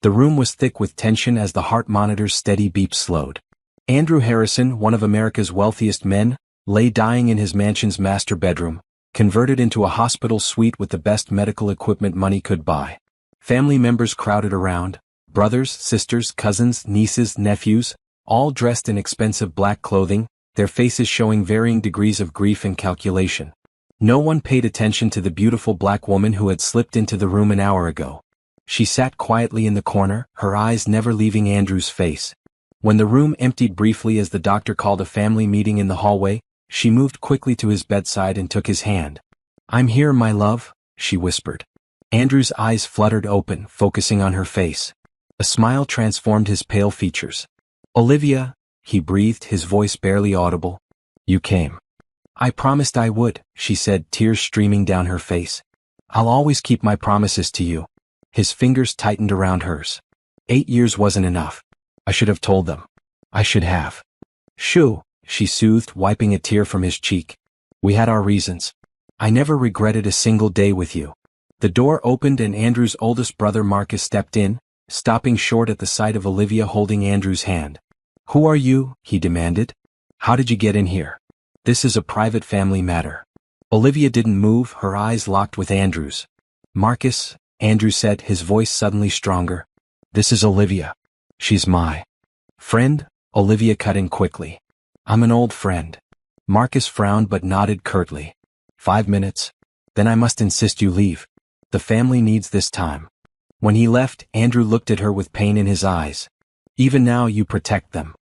The room was thick with tension as the heart monitor's steady beep slowed. Andrew Harrison, one of America's wealthiest men, lay dying in his mansion's master bedroom, converted into a hospital suite with the best medical equipment money could buy. Family members crowded around, brothers, sisters, cousins, nieces, nephews, all dressed in expensive black clothing, their faces showing varying degrees of grief and calculation. No one paid attention to the beautiful black woman who had slipped into the room an hour ago. She sat quietly in the corner, her eyes never leaving Andrew's face. When the room emptied briefly as the doctor called a family meeting in the hallway, she moved quickly to his bedside and took his hand. "I'm here, my love," she whispered. Andrew's eyes fluttered open, focusing on her face. A smile transformed his pale features. "Olivia," he breathed, his voice barely audible. "You came." "I promised I would," she said, tears streaming down her face. "I'll always keep my promises to you." His fingers tightened around hers. 8 years wasn't enough. I should have told them. I should have. "Shoo," she soothed, wiping a tear from his cheek. "We had our reasons. I never regretted a single day with you." The door opened and Andrew's oldest brother Marcus stepped in, stopping short at the sight of Olivia holding Andrew's hand. "Who are you?" he demanded. "How did you get in here? This is a private family matter." Olivia didn't move, her eyes locked with Andrew's. "Marcus," Andrew said, his voice suddenly stronger. "This is Olivia. She's my friend," Olivia cut in quickly. "I'm an old friend." Marcus frowned but nodded curtly. 5 minutes? Then I must insist you leave. The family needs this time." When he left, Andrew looked at her with pain in his eyes. "Even now you protect them."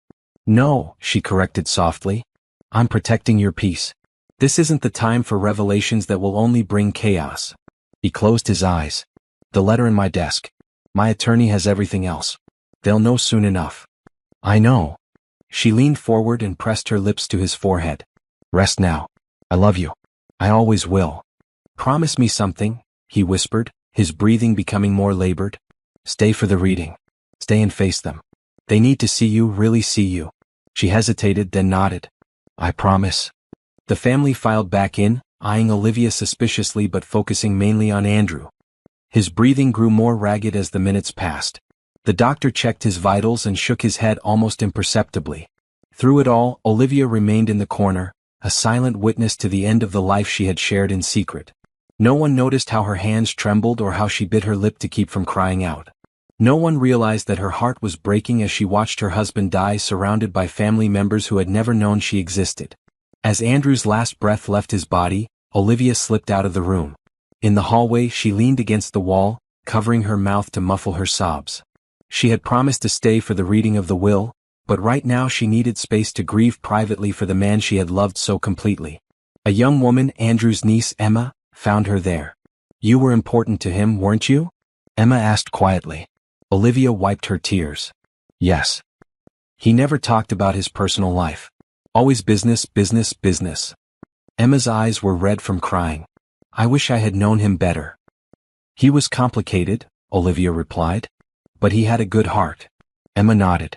"No," she corrected softly. "I'm protecting your peace. This isn't the time for revelations that will only bring chaos." He closed his eyes. "The letter in my desk. My attorney has everything else. They'll know soon enough." "I know." She leaned forward and pressed her lips to his forehead. "Rest now. I love you. I always will." "Promise me something," he whispered, his breathing becoming more labored. "Stay for the reading. Stay and face them. They need to see you, really see you." She hesitated, then nodded. "I promise." The family filed back in, eyeing Olivia suspiciously but focusing mainly on Andrew. His breathing grew more ragged as the minutes passed. The doctor checked his vitals and shook his head almost imperceptibly. Through it all, Olivia remained in the corner, a silent witness to the end of the life she had shared in secret. No one noticed how her hands trembled or how she bit her lip to keep from crying out. No one realized that her heart was breaking as she watched her husband die surrounded by family members who had never known she existed. As Andrew's last breath left his body, Olivia slipped out of the room. In the hallway, she leaned against the wall, covering her mouth to muffle her sobs. She had promised to stay for the reading of the will, but right now she needed space to grieve privately for the man she had loved so completely. A young woman, Andrew's niece Emma, found her there. "You were important to him, weren't you?" Emma asked quietly. Olivia wiped her tears. "Yes." "He never talked about his personal life. Always business, business, business." Emma's eyes were red from crying. "I wish I had known him better." "He was complicated," Olivia replied. "But he had a good heart." Emma nodded.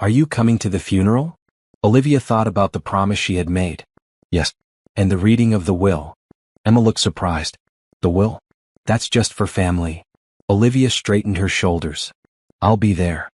"Are you coming to the funeral?" Olivia thought about the promise she had made. "Yes. And the reading of the will." Emma looked surprised. "The will? That's just for family." Olivia straightened her shoulders. "I'll be there."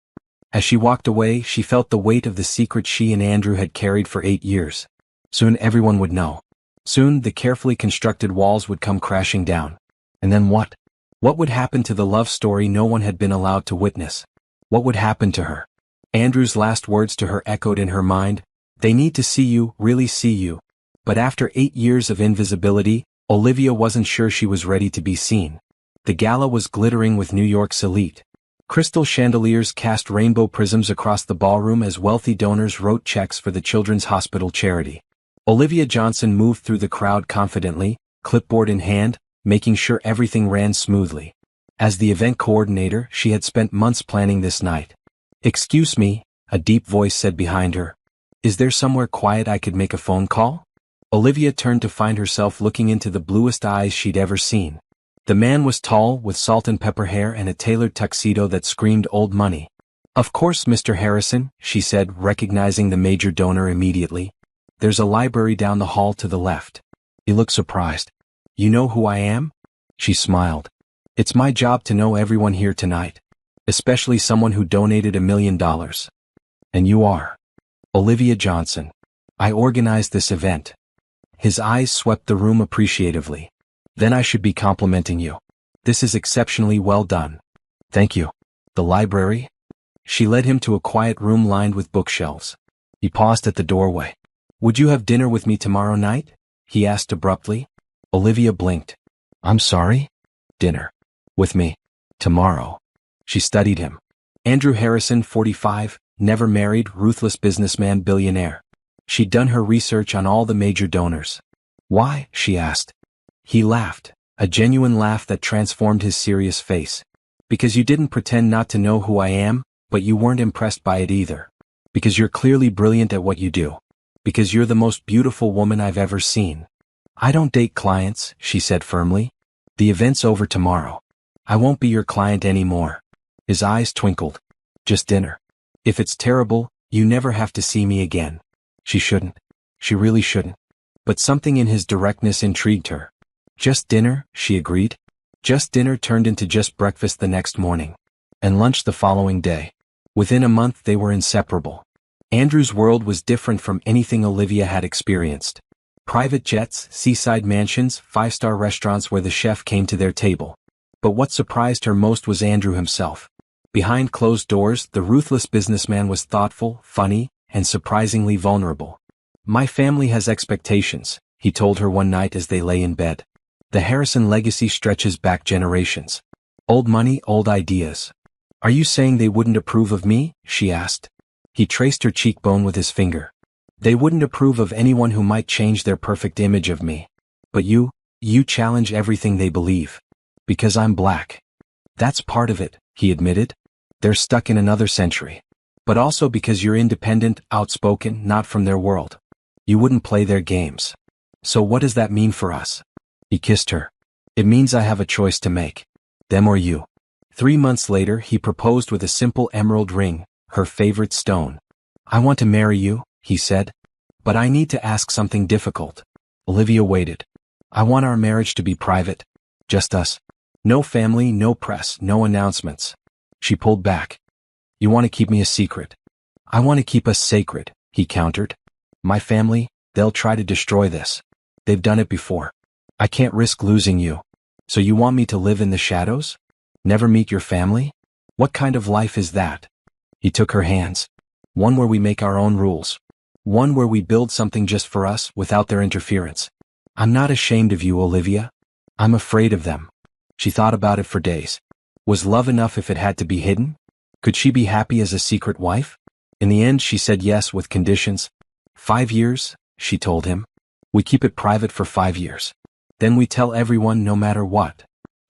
As she walked away, she felt the weight of the secret she and Andrew had carried for 8 years. Soon everyone would know. Soon the carefully constructed walls would come crashing down. And then what? What would happen to the love story no one had been allowed to witness? What would happen to her? Andrew's last words to her echoed in her mind. "They need to see you, really see you." But after 8 years of invisibility, Olivia wasn't sure she was ready to be seen. The gala was glittering with New York's elite. Crystal chandeliers cast rainbow prisms across the ballroom as wealthy donors wrote checks for the Children's Hospital charity. Olivia Johnson moved through the crowd confidently, clipboard in hand, making sure everything ran smoothly. As the event coordinator, she had spent months planning this night. "Excuse me," a deep voice said behind her. "Is there somewhere quiet I could make a phone call?" Olivia turned to find herself looking into the bluest eyes she'd ever seen. The man was tall, with salt and pepper hair and a tailored tuxedo that screamed old money. "Of course, Mr. Harrison," she said, recognizing the major donor immediately. "There's a library down the hall to the left." He looked surprised. "You know who I am?" She smiled. "It's my job to know everyone here tonight." especially someone who donated $1 million. And you are Olivia Johnson. I organized this event. His eyes swept the room appreciatively. Then I should be complimenting you. This is exceptionally well done. Thank you. The library? She led him to a quiet room lined with bookshelves. He paused at the doorway. Would you have dinner with me tomorrow night? He asked abruptly. Olivia blinked. I'm sorry? Dinner. With me. Tomorrow. She studied him. Andrew Harrison, 45, never married, ruthless businessman, billionaire. She'd done her research on all the major donors. Why? She asked. He laughed, a genuine laugh that transformed his serious face. Because you didn't pretend not to know who I am, but you weren't impressed by it either. Because you're clearly brilliant at what you do. Because you're the most beautiful woman I've ever seen. I don't date clients, she said firmly. The event's over tomorrow. I won't be your client anymore. His eyes twinkled. Just dinner. If it's terrible, you never have to see me again. She shouldn't. She really shouldn't. But something in his directness intrigued her. Just dinner, she agreed. Just dinner turned into just breakfast the next morning. And lunch the following day. Within a month they were inseparable. Andrew's world was different from anything Olivia had experienced. Private jets, seaside mansions, five-star restaurants where the chef came to their table. But what surprised her most was Andrew himself. Behind closed doors, the ruthless businessman was thoughtful, funny, and surprisingly vulnerable. My family has expectations, he told her one night as they lay in bed. The Harrison legacy stretches back generations. Old money, old ideas. Are you saying they wouldn't approve of me? She asked. He traced her cheekbone with his finger. They wouldn't approve of anyone who might change their perfect image of me. But you challenge everything they believe. Because I'm black. That's part of it, he admitted. They're stuck in another century. But also because you're independent, outspoken, not from their world. You wouldn't play their games. So what does that mean for us? He kissed her. It means I have a choice to make. Them or you. 3 months later, he proposed with a simple emerald ring, her favorite stone. I want to marry you, he said. But I need to ask something difficult. Olivia waited. I want our marriage to be private. Just us. No family, no press, no announcements. She pulled back. You want to keep me a secret. I want to keep us sacred, he countered. My family, they'll try to destroy this. They've done it before. I can't risk losing you. So you want me to live in the shadows? Never meet your family? What kind of life is that? He took her hands. One where we make our own rules. One where we build something just for us without their interference. I'm not ashamed of you, Olivia. I'm afraid of them. She thought about it for days. Was love enough if it had to be hidden? Could she be happy as a secret wife? In the end, she said yes with conditions. 5 years, she told him. We keep it private for 5 years. Then we tell everyone no matter what.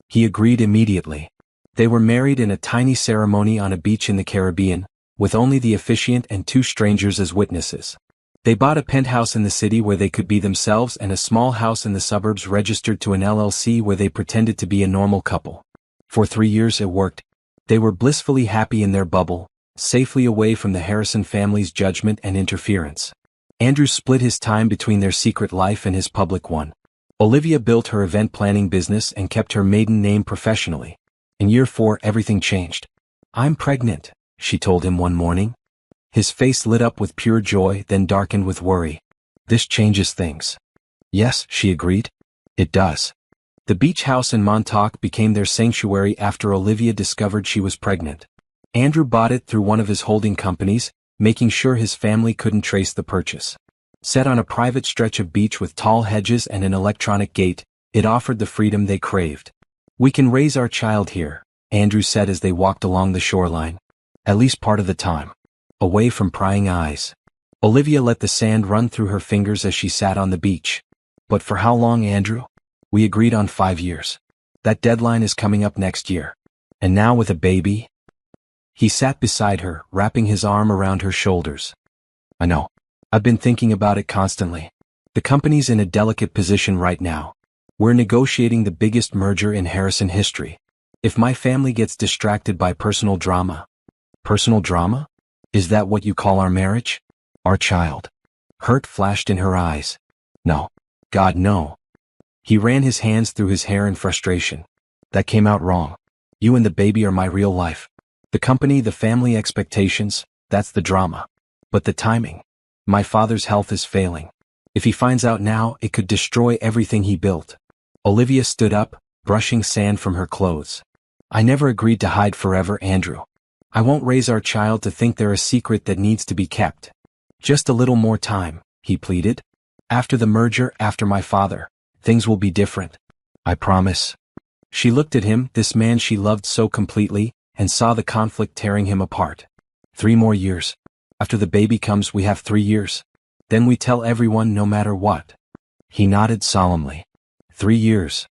He agreed immediately. They were married in a tiny ceremony on a beach in the Caribbean, with only the officiant and 2 strangers as witnesses. They bought a penthouse in the city where they could be themselves and a small house in the suburbs registered to an LLC where they pretended to be a normal couple. For 3 years it worked. They were blissfully happy in their bubble, safely away from the Harrison family's judgment and interference. Andrew split his time between their secret life and his public one. Olivia built her event planning business and kept her maiden name professionally. In year 4, everything changed. I'm pregnant, she told him one morning. His face lit up with pure joy, then darkened with worry. This changes things. Yes, she agreed. It does. The beach house in Montauk became their sanctuary after Olivia discovered she was pregnant. Andrew bought it through one of his holding companies, making sure his family couldn't trace the purchase. Set on a private stretch of beach with tall hedges and an electronic gate, it offered the freedom they craved. We can raise our child here, Andrew said as they walked along the shoreline. At least part of the time. Away from prying eyes. Olivia let the sand run through her fingers as she sat on the beach. But for how long, Andrew? We agreed on 5 years. That deadline is coming up next year. And now with a baby? He sat beside her, wrapping his arm around her shoulders. I know. I've been thinking about it constantly. The company's in a delicate position right now. We're negotiating the biggest merger in Harrison history. If my family gets distracted by personal drama. Personal drama? Is that what you call our marriage? Our child? Hurt flashed in her eyes. No. God, no. He ran his hands through his hair in frustration. That came out wrong. You and the baby are my real life. The company, the family expectations, that's the drama. But the timing. My father's health is failing. If he finds out now, it could destroy everything he built. Olivia stood up, brushing sand from her clothes. I never agreed to hide forever, Andrew. I won't raise our child to think they're a secret that needs to be kept. Just a little more time, he pleaded. After the merger, after my father, things will be different. I promise. She looked at him, this man she loved so completely, and saw the conflict tearing him apart. 3 more years. After the baby comes, we have 3 years. Then we tell everyone no matter what. He nodded solemnly. 3 years.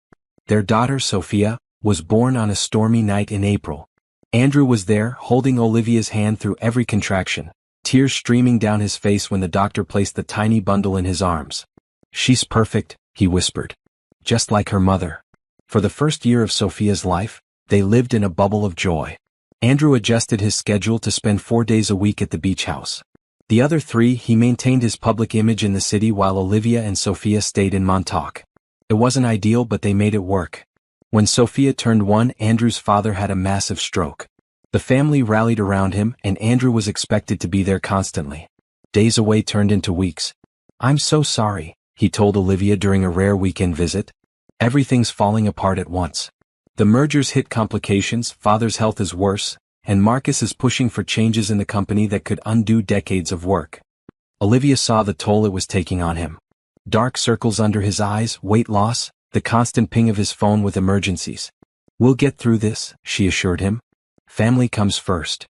Their daughter, Sophia, was born on a stormy night in April. Andrew was there, holding Olivia's hand through every contraction, tears streaming down his face when the doctor placed the tiny bundle in his arms. She's perfect, he whispered. Just like her mother. For the first year of Sophia's life, they lived in a bubble of joy. Andrew adjusted his schedule to spend 4 days a week at the beach house. The other 3, he maintained his public image in the city while Olivia and Sophia stayed in Montauk. It wasn't ideal, but they made it work. When Sophia turned 1, Andrew's father had a massive stroke. The family rallied around him, and Andrew was expected to be there constantly. Days away turned into weeks. I'm so sorry, he told Olivia during a rare weekend visit. Everything's falling apart at once. The merger's hit complications, father's health is worse, and Marcus is pushing for changes in the company that could undo decades of work. Olivia saw the toll it was taking on him. Dark circles under his eyes, weight loss, the constant ping of his phone with emergencies. We'll get through this, she assured him. Family comes first.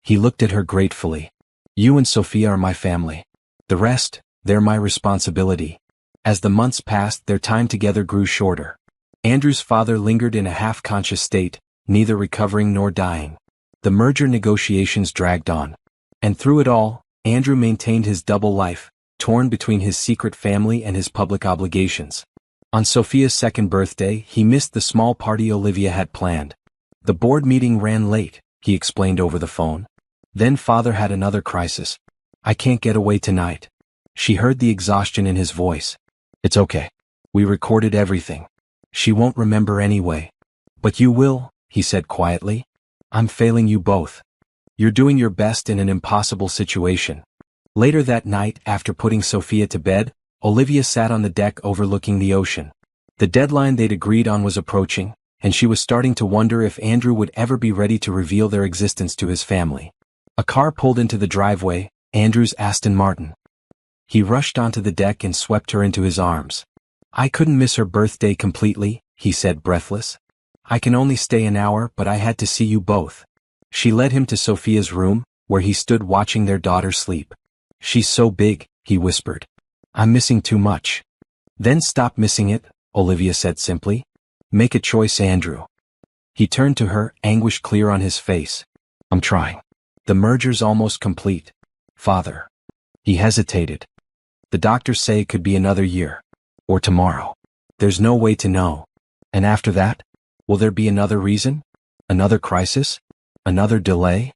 He looked at her gratefully. You and Sophia are my family. The rest, they're my responsibility. As the months passed, their time together grew shorter. Andrew's father lingered in a half-conscious state, neither recovering nor dying. The merger negotiations dragged on. And through it all, Andrew maintained his double life, torn between his secret family and his public obligations. On Sophia's 2nd birthday, he missed the small party Olivia had planned. The board meeting ran late, he explained over the phone. Then father had another crisis. I can't get away tonight. She heard the exhaustion in his voice. It's okay. We recorded everything. She won't remember anyway. But you will, he said quietly. I'm failing you both. You're doing your best in an impossible situation. Later that night, after putting Sophia to bed, Olivia sat on the deck overlooking the ocean. The deadline they'd agreed on was approaching, and she was starting to wonder if Andrew would ever be ready to reveal their existence to his family. A car pulled into the driveway, Andrew's Aston Martin. He rushed onto the deck and swept her into his arms. I couldn't miss her birthday completely, he said breathless. I can only stay an hour, but I had to see you both. She led him to Sophia's room, where he stood watching their daughter sleep. She's so big, he whispered. I'm missing too much. Then stop missing it, Olivia said simply. Make a choice, Andrew. He turned to her, anguish clear on his face. I'm trying. The merger's almost complete. Father. He hesitated. The doctors say it could be another year. Or tomorrow. There's no way to know. And after that? Will there be another reason? Another crisis? Another delay?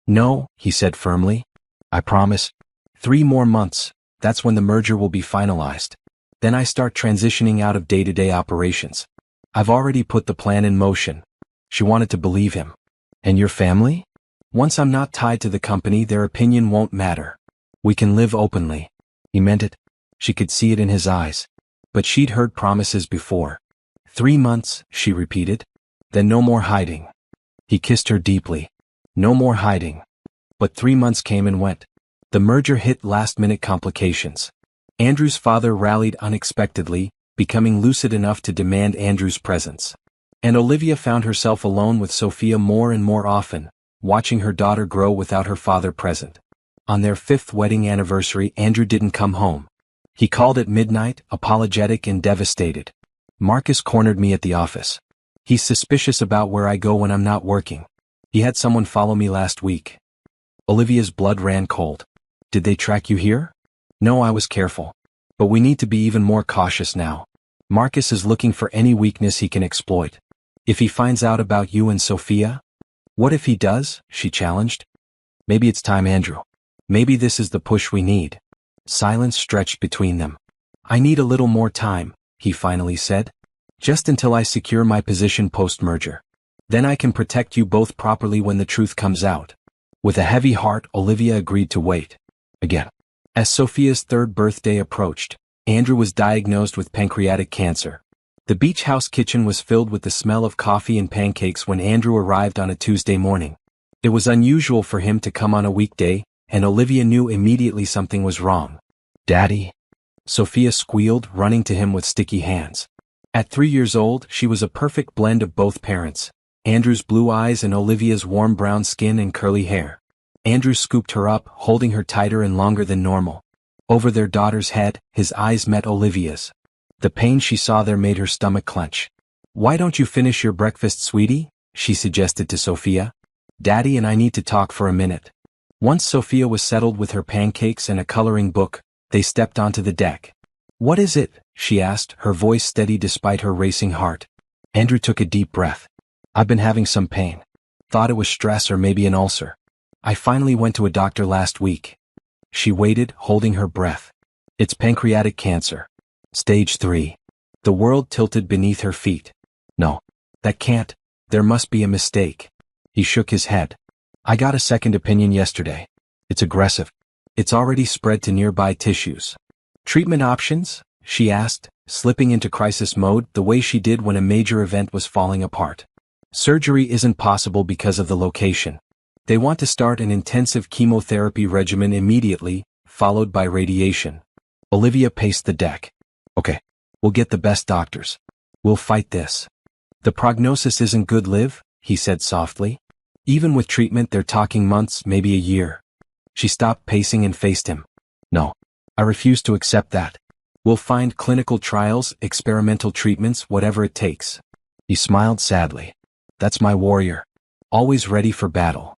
No, he said firmly. I promise. 3 more months. That's when the merger will be finalized. Then I start transitioning out of day-to-day operations. I've already put the plan in motion. She wanted to believe him. And your family? Once I'm not tied to the company, their opinion won't matter. We can live openly. He meant it. She could see it in his eyes. But she'd heard promises before. 3 months, she repeated. Then no more hiding. He kissed her deeply. No more hiding. But 3 months came and went. The merger hit last-minute complications. Andrew's father rallied unexpectedly, becoming lucid enough to demand Andrew's presence. And Olivia found herself alone with Sophia more and more often, watching her daughter grow without her father present. On their 5th wedding anniversary, Andrew didn't come home. He called at midnight, apologetic and devastated. Marcus cornered me at the office. He's suspicious about where I go when I'm not working. He had someone follow me last week. Olivia's blood ran cold. Did they track you here? No, I was careful. But we need to be even more cautious now. Marcus is looking for any weakness he can exploit. If he finds out about you and Sophia? What if he does? She challenged. Maybe it's time, Andrew. Maybe this is the push we need. Silence stretched between them. I need a little more time, he finally said. Just until I secure my position post-merger. Then I can protect you both properly when the truth comes out. With a heavy heart, Olivia agreed to wait. Again. As Sophia's third birthday approached, Andrew was diagnosed with pancreatic cancer. The beach house kitchen was filled with the smell of coffee and pancakes when Andrew arrived on a Tuesday morning. It was unusual for him to come on a weekday, and Olivia knew immediately something was wrong. "Daddy?" Sophia squealed, running to him with sticky hands. At 3 years old, she was a perfect blend of both parents, Andrew's blue eyes and Olivia's warm brown skin and curly hair. Andrew scooped her up, holding her tighter and longer than normal. Over their daughter's head, his eyes met Olivia's. The pain she saw there made her stomach clench. "Why don't you finish your breakfast, sweetie?" she suggested to Sophia. "Daddy and I need to talk for a minute." Once Sophia was settled with her pancakes and a coloring book, they stepped onto the deck. "What is it?" she asked, her voice steady despite her racing heart. Andrew took a deep breath. "I've been having some pain. Thought it was stress or maybe an ulcer. I finally went to a doctor last week." She waited, holding her breath. "It's pancreatic cancer. Stage 3. The world tilted beneath her feet. "No. That can't. There must be a mistake." He shook his head. "I got a second opinion yesterday. It's aggressive. It's already spread to nearby tissues." "Treatment options?" she asked, slipping into crisis mode the way she did when a major event was falling apart. "Surgery isn't possible because of the location. They want to start an intensive chemotherapy regimen immediately, followed by radiation." Olivia paced the deck. "Okay. We'll get the best doctors. We'll fight this." "The prognosis isn't good, Liv," he said softly. "Even with treatment they're talking months, maybe a year." She stopped pacing and faced him. "No. I refuse to accept that. We'll find clinical trials, experimental treatments, whatever it takes." He smiled sadly. "That's my warrior. Always ready for battle."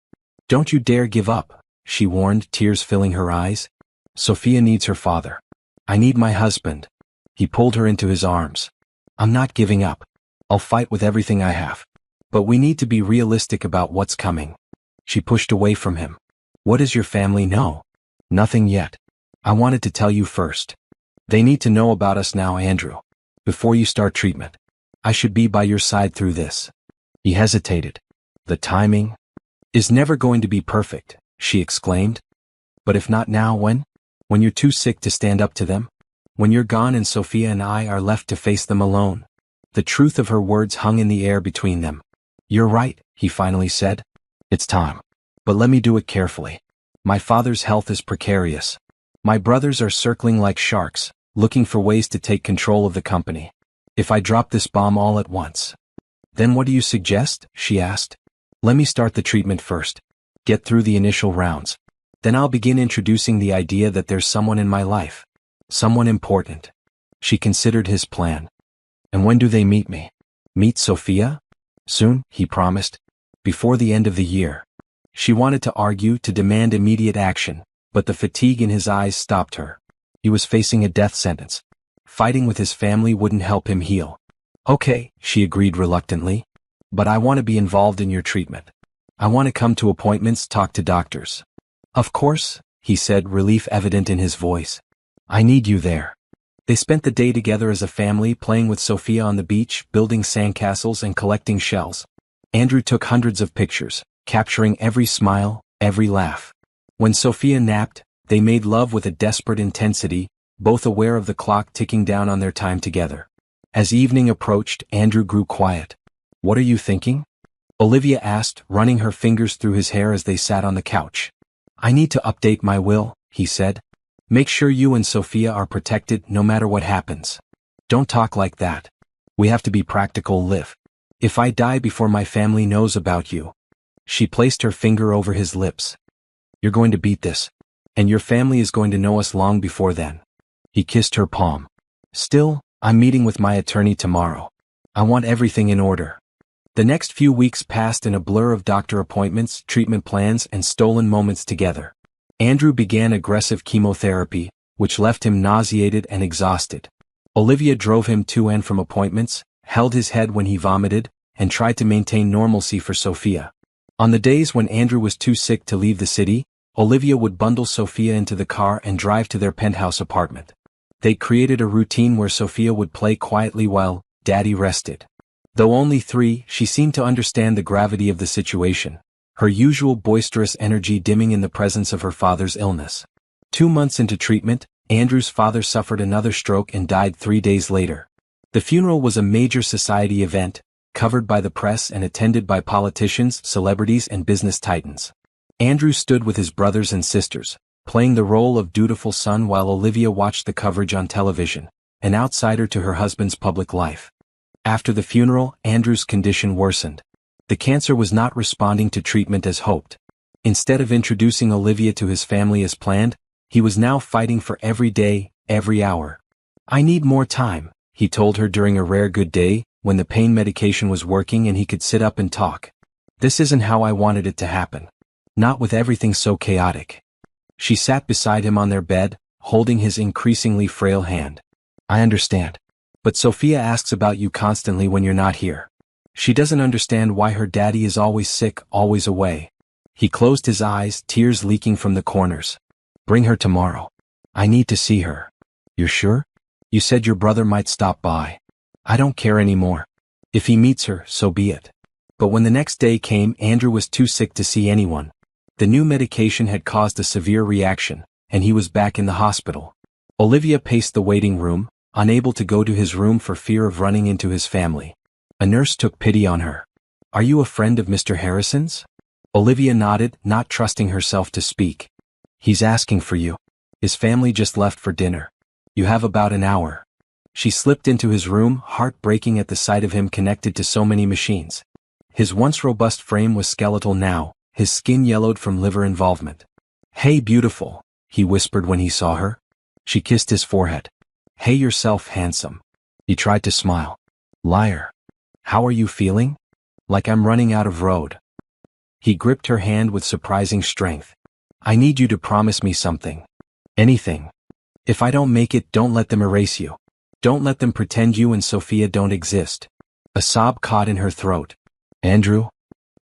"Don't you dare give up," she warned, tears filling her eyes. "Sophia needs her father. I need my husband." He pulled her into his arms. "I'm not giving up. I'll fight with everything I have. But we need to be realistic about what's coming." She pushed away from him. "What does your family know?" "Nothing yet. I wanted to tell you first. They need to know about us now, Andrew. Before you start treatment. I should be by your side through this." He hesitated. "The timing is never going to be perfect," she exclaimed. "But if not now, when? When you're too sick to stand up to them? When you're gone and Sophia and I are left to face them alone?" The truth of her words hung in the air between them. "You're right," he finally said. "It's time. But let me do it carefully. My father's health is precarious. My brothers are circling like sharks, looking for ways to take control of the company. If I drop this bomb all at once." "Then what do you suggest?" she asked. "Let me start the treatment first. Get through the initial rounds. Then I'll begin introducing the idea that there's someone in my life. Someone important." She considered his plan. "And when do they meet me?" "Meet Sophia?" "Soon," he promised. "Before the end of the year." She wanted to argue, to demand immediate action, but the fatigue in his eyes stopped her. He was facing a death sentence. Fighting with his family wouldn't help him heal. "Okay," she agreed reluctantly. "But I want to be involved in your treatment. I want to come to appointments, talk to doctors." "Of course," he said, relief evident in his voice. "I need you there." They spent the day together as a family, playing with Sophia on the beach, building sandcastles and collecting shells. Andrew took hundreds of pictures, capturing every smile, every laugh. When Sophia napped, they made love with a desperate intensity, both aware of the clock ticking down on their time together. As evening approached, Andrew grew quiet. "What are you thinking?" Olivia asked, running her fingers through his hair as they sat on the couch. "I need to update my will," he said. "Make sure you and Sophia are protected no matter what happens." "Don't talk like that. We have to be practical, Liv. If I die before my family knows about you." She placed her finger over his lips. "You're going to beat this. And your family is going to know us long before then." He kissed her palm. "Still, I'm meeting with my attorney tomorrow. I want everything in order." The next few weeks passed in a blur of doctor appointments, treatment plans, and stolen moments together. Andrew began aggressive chemotherapy, which left him nauseated and exhausted. Olivia drove him to and from appointments, held his head when he vomited, and tried to maintain normalcy for Sophia. On the days when Andrew was too sick to leave the city, Olivia would bundle Sophia into the car and drive to their penthouse apartment. They created a routine where Sophia would play quietly while Daddy rested. Though only 3, she seemed to understand the gravity of the situation, her usual boisterous energy dimming in the presence of her father's illness. 2 months into treatment, Andrew's father suffered another stroke and died 3 days later. The funeral was a major society event, covered by the press and attended by politicians, celebrities, and business titans. Andrew stood with his brothers and sisters, playing the role of dutiful son while Olivia watched the coverage on television, an outsider to her husband's public life. After the funeral, Andrew's condition worsened. The cancer was not responding to treatment as hoped. Instead of introducing Olivia to his family as planned, he was now fighting for every day, every hour. "I need more time," he told her during a rare good day, when the pain medication was working and he could sit up and talk. "This isn't how I wanted it to happen. Not with everything so chaotic." She sat beside him on their bed, holding his increasingly frail hand. "I understand. But Sophia asks about you constantly when you're not here. She doesn't understand why her daddy is always sick, always away." He closed his eyes, tears leaking from the corners. "Bring her tomorrow. I need to see her." "You're sure? You said your brother might stop by." "I don't care anymore. If he meets her, so be it." But when the next day came, Andrew was too sick to see anyone. The new medication had caused a severe reaction, and he was back in the hospital. Olivia paced the waiting room, unable to go to his room for fear of running into his family. A nurse took pity on her. "Are you a friend of Mr. Harrison's?" Olivia nodded, not trusting herself to speak. "He's asking for you. His family just left for dinner. You have about an hour." She slipped into his room, heart breaking at the sight of him connected to so many machines. His once robust frame was skeletal now, his skin yellowed from liver involvement. "Hey, beautiful," he whispered when he saw her. She kissed his forehead. "Hey yourself, handsome." He tried to smile. "Liar. How are you feeling?" "Like I'm running out of road." He gripped her hand with surprising strength. "I need you to promise me something. Anything. If I don't make it, don't let them erase you. Don't let them pretend you and Sophia don't exist." A sob caught in her throat. "Andrew?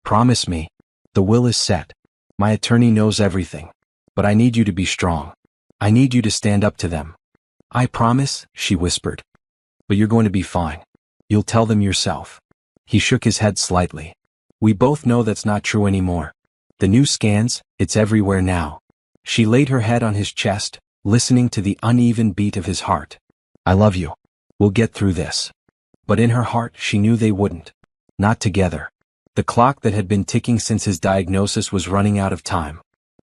Promise me. The will is set. My attorney knows everything. But I need you to be strong. I need you to stand up to them." "I promise," she whispered. "But you're going to be fine. You'll tell them yourself." He shook his head slightly. "We both know that's not true anymore. The new scans, it's everywhere now." She laid her head on his chest, listening to the uneven beat of his heart. "I love you. We'll get through this." But in her heart she knew they wouldn't. Not together. The clock that had been ticking since his diagnosis was running out of time.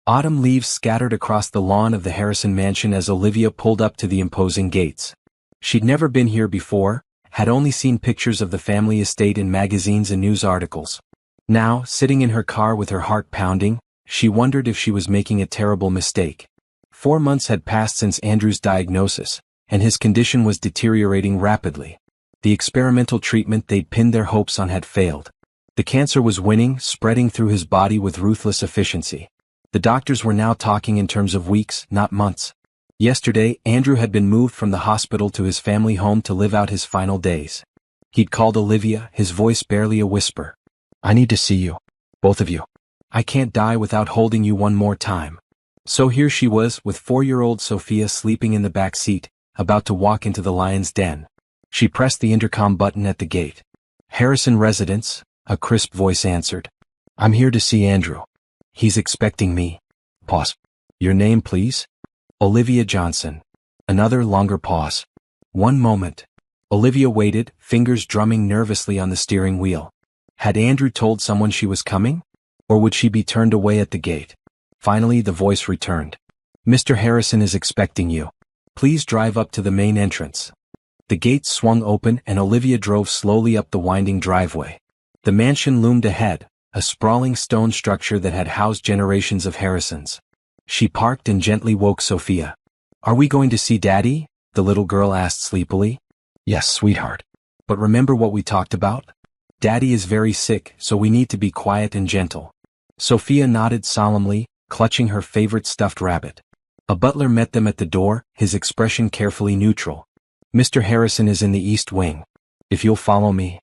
Autumn leaves scattered across the lawn of the Harrison mansion as Olivia pulled up to the imposing gates. She'd never been here before, had only seen pictures of the family estate in magazines and news articles. Now, sitting in her car with her heart pounding, she wondered if she was making a terrible mistake. 4 months had passed since Andrew's diagnosis, and his condition was deteriorating rapidly. The experimental treatment they'd pinned their hopes on had failed. The cancer was winning, spreading through his body with ruthless efficiency. The doctors were now talking in terms of weeks, not months. Yesterday, Andrew had been moved from the hospital to his family home to live out his final days. He'd called Olivia, his voice barely a whisper. "I need to see you. Both of you. I can't die without holding you one more time." So here she was, with 4-year-old Sophia sleeping in the back seat, about to walk into the lion's den. She pressed the intercom button at the gate. "Harrison Residence," a crisp voice answered. "I'm here to see Andrew. He's expecting me." Pause. "Your name, please?" "Olivia Johnson." Another longer pause. "1 moment." Olivia waited, fingers drumming nervously on the steering wheel. Had Andrew told someone she was coming? Or would she be turned away at the gate? Finally the voice returned. "Mr. Harrison is expecting you. Please drive up to the main entrance." The gates swung open and Olivia drove slowly up the winding driveway. The mansion loomed ahead, a sprawling stone structure that had housed generations of Harrisons. She parked and gently woke Sophia. "Are we going to see Daddy?" the little girl asked sleepily. "Yes, sweetheart. But remember what we talked about? Daddy is very sick, so we need to be quiet and gentle." Sophia nodded solemnly, clutching her favorite stuffed rabbit. A butler met them at the door, his expression carefully neutral. "Mr. Harrison is in the East Wing. If you'll follow me."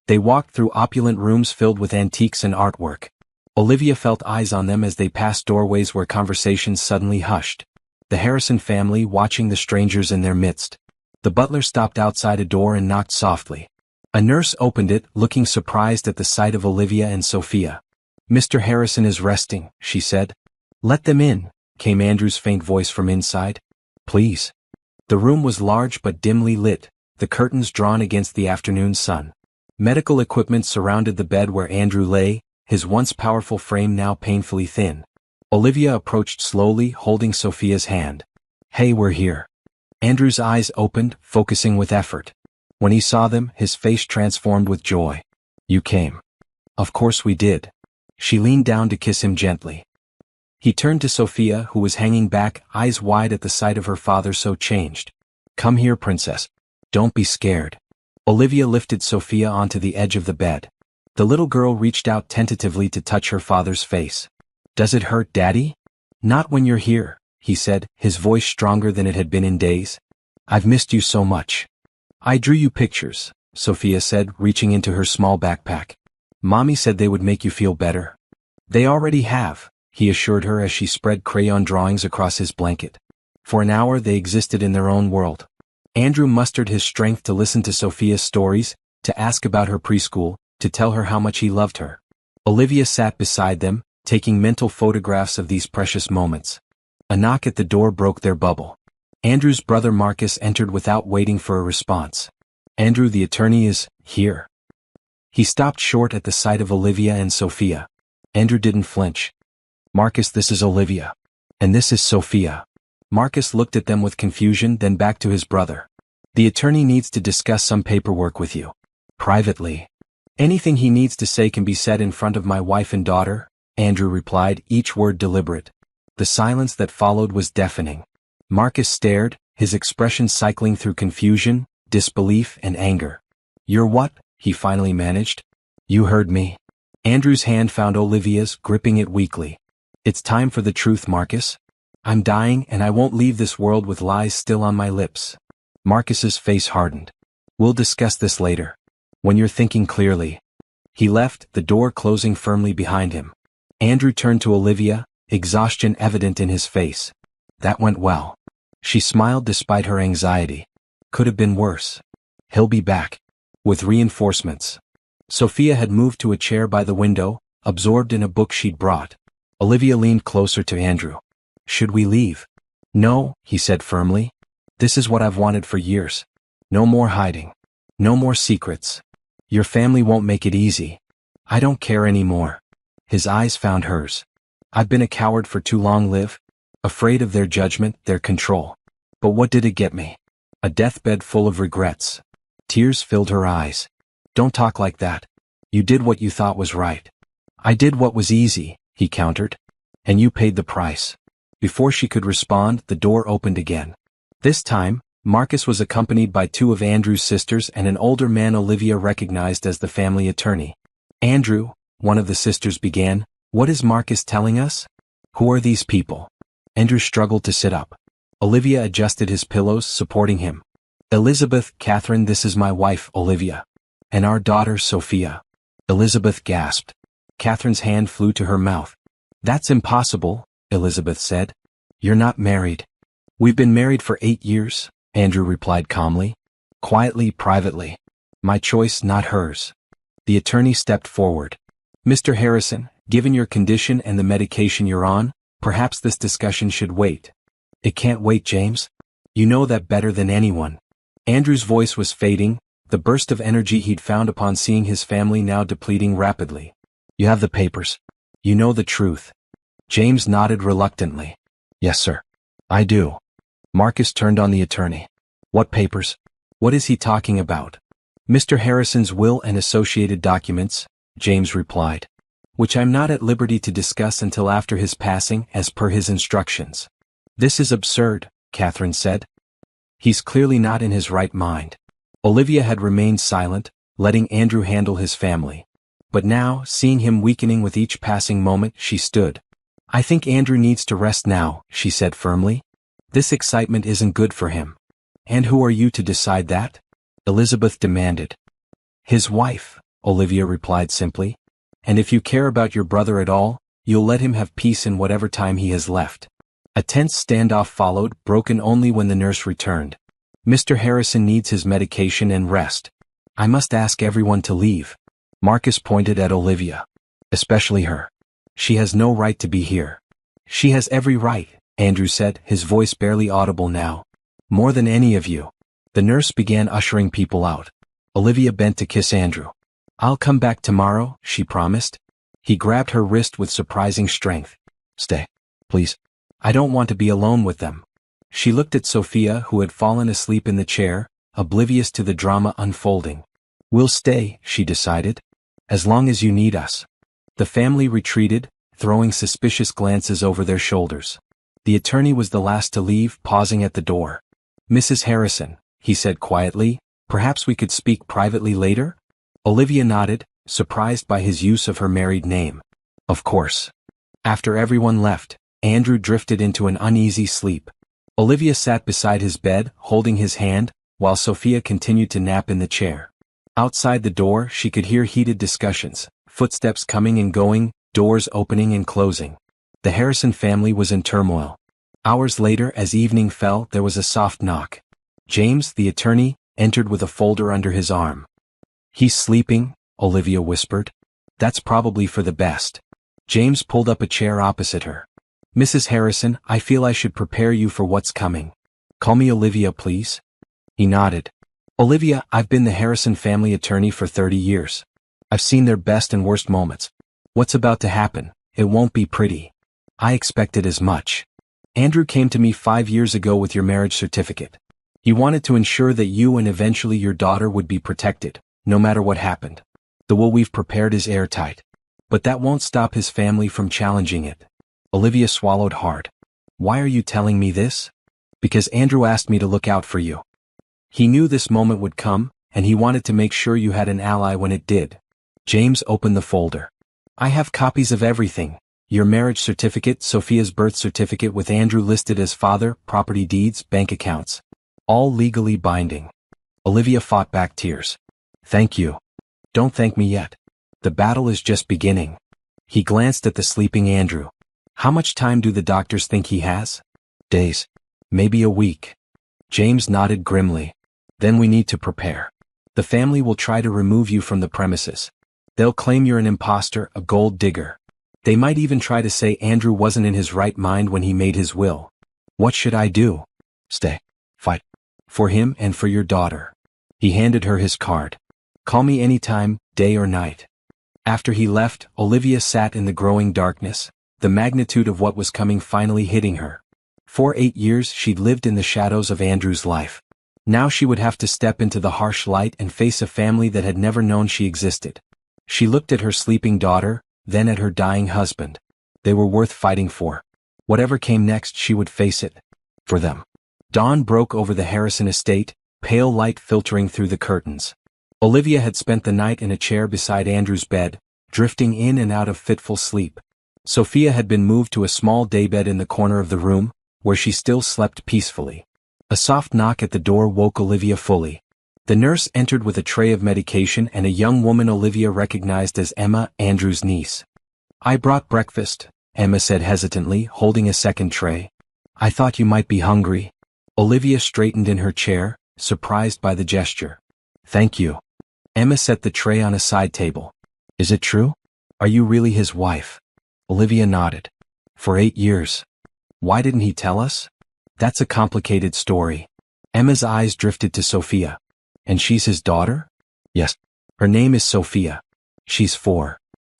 They walked through opulent rooms filled with antiques and artwork. Olivia felt eyes on them as they passed doorways where conversations suddenly hushed. The Harrison family watching the strangers in their midst. The butler stopped outside a door and knocked softly. A nurse opened it, looking surprised at the sight of Olivia and Sophia. "Mr. Harrison is resting," she said. "Let them in," came Andrew's faint voice from inside. "Please." The room was large but dimly lit, the curtains drawn against the afternoon sun. Medical equipment surrounded the bed where Andrew lay, his once powerful frame now painfully thin. Olivia approached slowly, holding Sophia's hand. "Hey, we're here." Andrew's eyes opened, focusing with effort. When he saw them, his face transformed with joy. "You came." "Of course we did." She leaned down to kiss him gently. He turned to Sophia, who was hanging back, eyes wide at the sight of her father so changed. "Come here, princess. Don't be scared." Olivia lifted Sophia onto the edge of the bed. The little girl reached out tentatively to touch her father's face. "Does it hurt, Daddy?" "Not when you're here," he said, his voice stronger than it had been in days. "I've missed you so much." "I drew you pictures," Sophia said, reaching into her small backpack. "Mommy said they would make you feel better." "They already have," he assured her as she spread crayon drawings across his blanket. For an hour they existed in their own world. Andrew mustered his strength to listen to Sophia's stories, to ask about her preschool, to tell her how much he loved her. Olivia sat beside them, taking mental photographs of these precious moments. A knock at the door broke their bubble. Andrew's brother Marcus entered without waiting for a response. "Andrew, the attorney is here." He stopped short at the sight of Olivia and Sophia. Andrew didn't flinch. "Marcus, this is Olivia. And this is Sophia." Marcus looked at them with confusion, then back to his brother. "The attorney needs to discuss some paperwork with you. Privately. Anything he needs to say can be said in front of my wife and daughter," Andrew replied, each word deliberate. The silence that followed was deafening. Marcus stared, his expression cycling through confusion, disbelief, and anger. "You're what?" he finally managed. "You heard me." Andrew's hand found Olivia's, gripping it weakly. "It's time for the truth, Marcus. I'm dying and I won't leave this world with lies still on my lips." Marcus's face hardened. "We'll discuss this later. When you're thinking clearly." He left, the door closing firmly behind him. Andrew turned to Olivia, exhaustion evident in his face. "That went well." She smiled despite her anxiety. "Could have been worse. He'll be back. With reinforcements." Sophia had moved to a chair by the window, absorbed in a book she'd brought. Olivia leaned closer to Andrew. "Should we leave?" "No," he said firmly. "This is what I've wanted for years. No more hiding. No more secrets. Your family won't make it easy. I don't care anymore." His eyes found hers. "I've been a coward for too long, Liv. Afraid of their judgment, their control. But what did it get me? A deathbed full of regrets." Tears filled her eyes. "Don't talk like that. You did what you thought was right." "I did what was easy," he countered. "And you paid the price." Before she could respond, the door opened again. This time, Marcus was accompanied by two of Andrew's sisters and an older man Olivia recognized as the family attorney. "Andrew," one of the sisters began, "what is Marcus telling us? Who are these people?" Andrew struggled to sit up. Olivia adjusted his pillows, supporting him. "Elizabeth, Catherine, this is my wife, Olivia. And our daughter, Sophia." Elizabeth gasped. Catherine's hand flew to her mouth. "That's impossible," Elizabeth said. "You're not married." "We've been married for 8 years, Andrew replied calmly. "Quietly, privately. My choice, not hers." The attorney stepped forward. "Mr. Harrison, given your condition and the medication you're on, perhaps this discussion should wait." "It can't wait, James. You know that better than anyone." Andrew's voice was fading, the burst of energy he'd found upon seeing his family now depleting rapidly. "You have the papers. You know the truth." James nodded reluctantly. "Yes, sir. I do." Marcus turned on the attorney. "What papers? What is he talking about?" "Mr. Harrison's will and associated documents," James replied. "Which I'm not at liberty to discuss until after his passing, as per his instructions." "This is absurd," Catherine said. "He's clearly not in his right mind." Olivia had remained silent, letting Andrew handle his family. But now, seeing him weakening with each passing moment, she stood. "I think Andrew needs to rest now," she said firmly. "This excitement isn't good for him." "And who are you to decide that?" Elizabeth demanded. "His wife," Olivia replied simply. "And if you care about your brother at all, you'll let him have peace in whatever time he has left." A tense standoff followed, broken only when the nurse returned. "Mr. Harrison needs his medication and rest." I must ask everyone to leave. Marcus pointed at Olivia. Especially her. She has no right to be here. She has every right, Andrew said, his voice barely audible now. More than any of you. The nurse began ushering people out. Olivia bent to kiss Andrew. I'll come back tomorrow, she promised. He grabbed her wrist with surprising strength. Stay, please. I don't want to be alone with them. She looked at Sophia, who had fallen asleep in the chair, oblivious to the drama unfolding. We'll stay, she decided. As long as you need us. The family retreated, throwing suspicious glances over their shoulders. The attorney was the last to leave, pausing at the door. Mrs. Harrison, he said quietly, perhaps we could speak privately later? Olivia nodded, surprised by his use of her married name. Of course. After everyone left, Andrew drifted into an uneasy sleep. Olivia sat beside his bed, holding his hand, while Sophia continued to nap in the chair. Outside the door, she could hear heated discussions, footsteps coming and going, doors opening and closing. The Harrison family was in turmoil. Hours later, as evening fell, there was a soft knock. James, the attorney, entered with a folder under his arm. He's sleeping, Olivia whispered. That's probably for the best. James pulled up a chair opposite her. Mrs. Harrison, I feel I should prepare you for what's coming. Call me Olivia, please. He nodded. Olivia, I've been the Harrison family attorney for 30 years. I've seen their best and worst moments. What's about to happen? It won't be pretty. I expected as much. Andrew came to me 5 years ago with your marriage certificate. He wanted to ensure that you and eventually your daughter would be protected, no matter what happened. The will we've prepared is airtight. But that won't stop his family from challenging it. Olivia swallowed hard. Why are you telling me this? Because Andrew asked me to look out for you. He knew this moment would come, and he wanted to make sure you had an ally when it did. James opened the folder. I have copies of everything. Your marriage certificate, Sophia's birth certificate with Andrew listed as father, property deeds, bank accounts. All legally binding. Olivia fought back tears. Thank you. Don't thank me yet. The battle is just beginning. He glanced at the sleeping Andrew. How much time do the doctors think he has? Days. Maybe a week. James nodded grimly. Then we need to prepare. The family will try to remove you from the premises. They'll claim you're an imposter, a gold digger. They might even try to say Andrew wasn't in his right mind when he made his will. What should I do? Stay. Fight. For him and for your daughter. He handed her his card. Call me anytime, day or night. After he left, Olivia sat in the growing darkness, the magnitude of what was coming finally hitting her. For 8 years she'd lived in the shadows of Andrew's life. Now she would have to step into the harsh light and face a family that had never known she existed. She looked at her sleeping daughter, then at her dying husband. They were worth fighting for. Whatever came next, she would face it. For them. Dawn broke over the Harrison estate, pale light filtering through the curtains. Olivia had spent the night in a chair beside Andrew's bed, drifting in and out of fitful sleep. Sophia had been moved to a small daybed in the corner of the room, where she still slept peacefully. A soft knock at the door woke Olivia fully. The nurse entered with a tray of medication and a young woman Olivia recognized as Emma, Andrew's niece. I brought breakfast, Emma said hesitantly, holding a second tray. I thought you might be hungry. Olivia straightened in her chair, surprised by the gesture. Thank you. Emma set the tray on a side table. Is it true? Are you really his wife? Olivia nodded. For 8 years. Why didn't he tell us? That's a complicated story. Emma's eyes drifted to Sophia. And she's his daughter? Yes. Her name is Sophia. She's 4.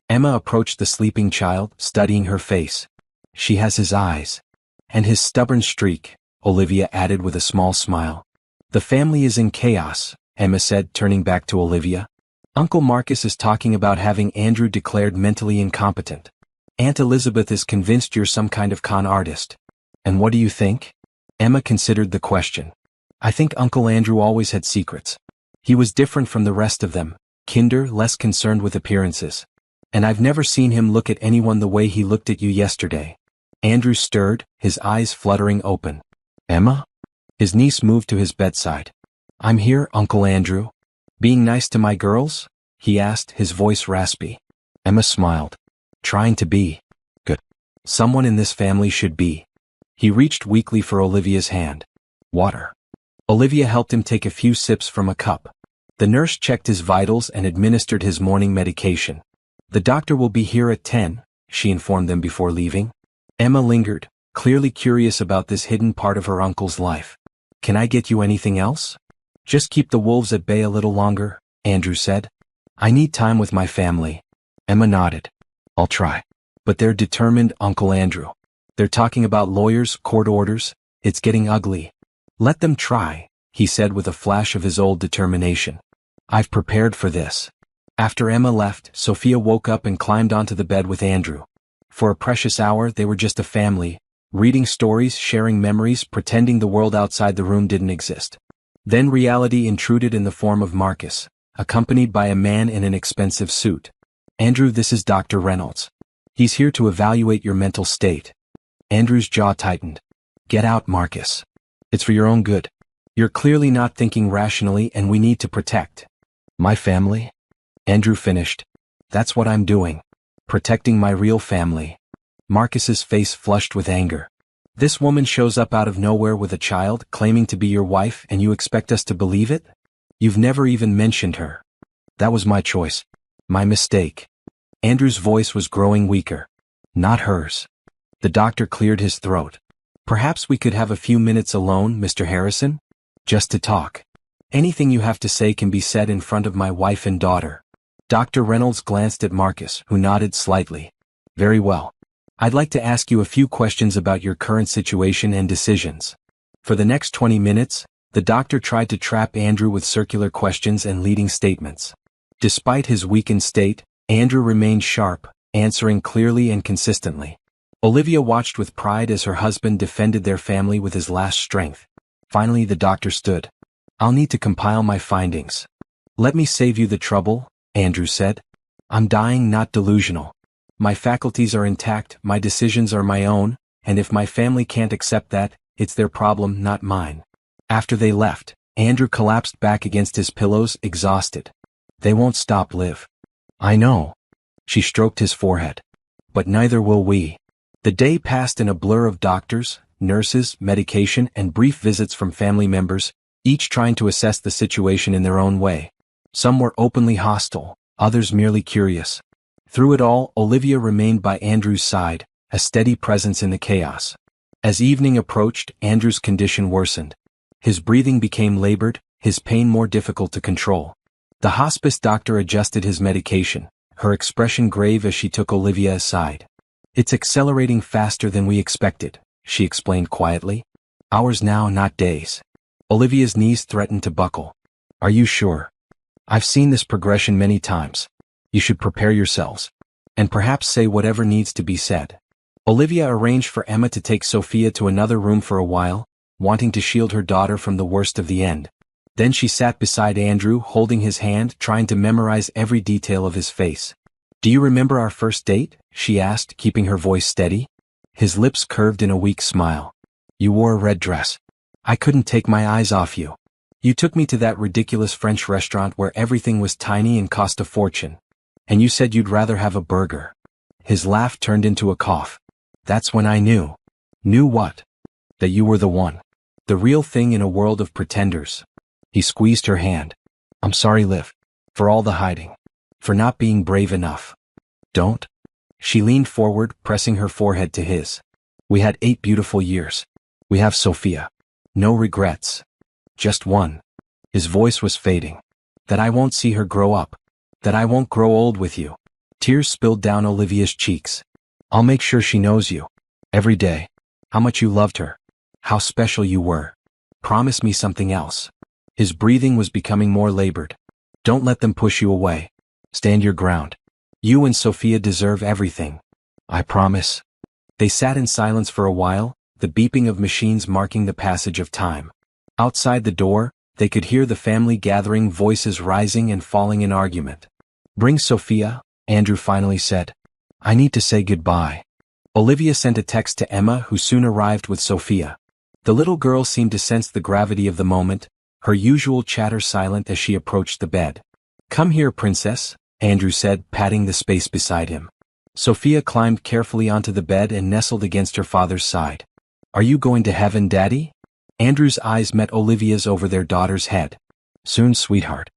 Emma approached the sleeping child, studying her face. She has his eyes. And his stubborn streak, Olivia added with a small smile. The family is in chaos, Emma said, turning back to Olivia. Uncle Marcus is talking about having Andrew declared mentally incompetent. Aunt Elizabeth is convinced you're some kind of con artist. And what do you think? Emma considered the question. I think Uncle Andrew always had secrets. He was different from the rest of them, kinder, less concerned with appearances. And I've never seen him look at anyone the way he looked at you yesterday. Andrew stirred, his eyes fluttering open. Emma? His niece moved to his bedside. I'm here, Uncle Andrew. Being nice to my girls? He asked, his voice raspy. Emma smiled. Trying to be. Good. Someone in this family should be. He reached weakly for Olivia's hand. Water. Olivia helped him take a few sips from a cup. The nurse checked his vitals and administered his morning medication. "The doctor will be here at 10, she informed them before leaving. Emma lingered, clearly curious about this hidden part of her uncle's life. "Can I get you anything else?" "Just keep the wolves at bay a little longer," Andrew said. "I need time with my family." Emma nodded. "I'll try." "But they're determined, Uncle Andrew. They're talking about lawyers, court orders. It's getting ugly." "Let them try," he said with a flash of his old determination. "I've prepared for this." After Emma left, Sophia woke up and climbed onto the bed with Andrew. For a precious hour they were just a family, reading stories, sharing memories, pretending the world outside the room didn't exist. Then reality intruded in the form of Marcus, accompanied by a man in an expensive suit. "Andrew, this is Dr. Reynolds. He's here to evaluate your mental state." Andrew's jaw tightened. "Get out, Marcus. It's for your own good. You're clearly not thinking rationally and we need to protect my family." Andrew finished. "That's what I'm doing. Protecting my real family." Marcus's face flushed with anger. "This woman shows up out of nowhere with a child, claiming to be your wife, and you expect us to believe it? You've never even mentioned her." "That was my choice. My mistake." Andrew's voice was growing weaker. "Not hers." The doctor cleared his throat. "Perhaps we could have a few minutes alone, Mr. Harrison? Just to talk. Anything you have to say can be said in front of my wife and daughter." Dr. Reynolds glanced at Marcus, who nodded slightly. "Very well. I'd like to ask you a few questions about your current situation and decisions." For the next 20 minutes, the doctor tried to trap Andrew with circular questions and leading statements. Despite his weakened state, Andrew remained sharp, answering clearly and consistently. Olivia watched with pride as her husband defended their family with his last strength. Finally the doctor stood. "I'll need to compile my findings." "Let me save you the trouble," Andrew said. "I'm dying, not delusional. My faculties are intact, my decisions are my own, and if my family can't accept that, it's their problem, not mine." After they left, Andrew collapsed back against his pillows, exhausted. "They won't stop, Liv." "I know." She stroked his forehead. "But neither will we." The day passed in a blur of doctors, nurses, medication, and brief visits from family members, each trying to assess the situation in their own way. Some were openly hostile, others merely curious. Through it all, Olivia remained by Andrew's side, a steady presence in the chaos. As evening approached, Andrew's condition worsened. His breathing became labored, his pain more difficult to control. The hospice doctor adjusted his medication, her expression grave as she took Olivia aside. "It's accelerating faster than we expected," she explained quietly. "Hours now, not days." Olivia's knees threatened to buckle. "Are you sure? I've seen this progression many times. You should prepare yourselves. And perhaps say whatever needs to be said." Olivia arranged for Emma to take Sophia to another room for a while, wanting to shield her daughter from the worst of the end. Then she sat beside Andrew, holding his hand, trying to memorize every detail of his face. "Do you remember our first date?" she asked, keeping her voice steady. His lips curved in a weak smile. "You wore a red dress. I couldn't take my eyes off you. You took me to that ridiculous French restaurant where everything was tiny and cost a fortune. And you said you'd rather have a burger." His laugh turned into a cough. "That's when I knew." "Knew what?" "That you were the one. The real thing in a world of pretenders." He squeezed her hand. "I'm sorry, Liv. For all the hiding. For not being brave enough." "Don't." She leaned forward, pressing her forehead to his. "We had 8 beautiful years. We have Sophia. No regrets. Just one." His voice was fading. "That I won't see her grow up. That I won't grow old with you." Tears spilled down Olivia's cheeks. "I'll make sure she knows you. Every day. How much you loved her. How special you were. Promise me something else." His breathing was becoming more labored. "Don't let them push you away. Stand your ground. You and Sophia deserve everything." "I promise." They sat in silence for a while, the beeping of machines marking the passage of time. Outside the door, they could hear the family gathering, voices rising and falling in argument. "Bring Sophia," Andrew finally said. "I need to say goodbye." Olivia sent a text to Emma, who soon arrived with Sophia. The little girl seemed to sense the gravity of the moment, her usual chatter silent as she approached the bed. "Come here, princess," Andrew said, patting the space beside him. Sophia climbed carefully onto the bed and nestled against her father's side. "Are you going to heaven, Daddy?" Andrew's eyes met Olivia's over their daughter's head. "Soon, sweetheart.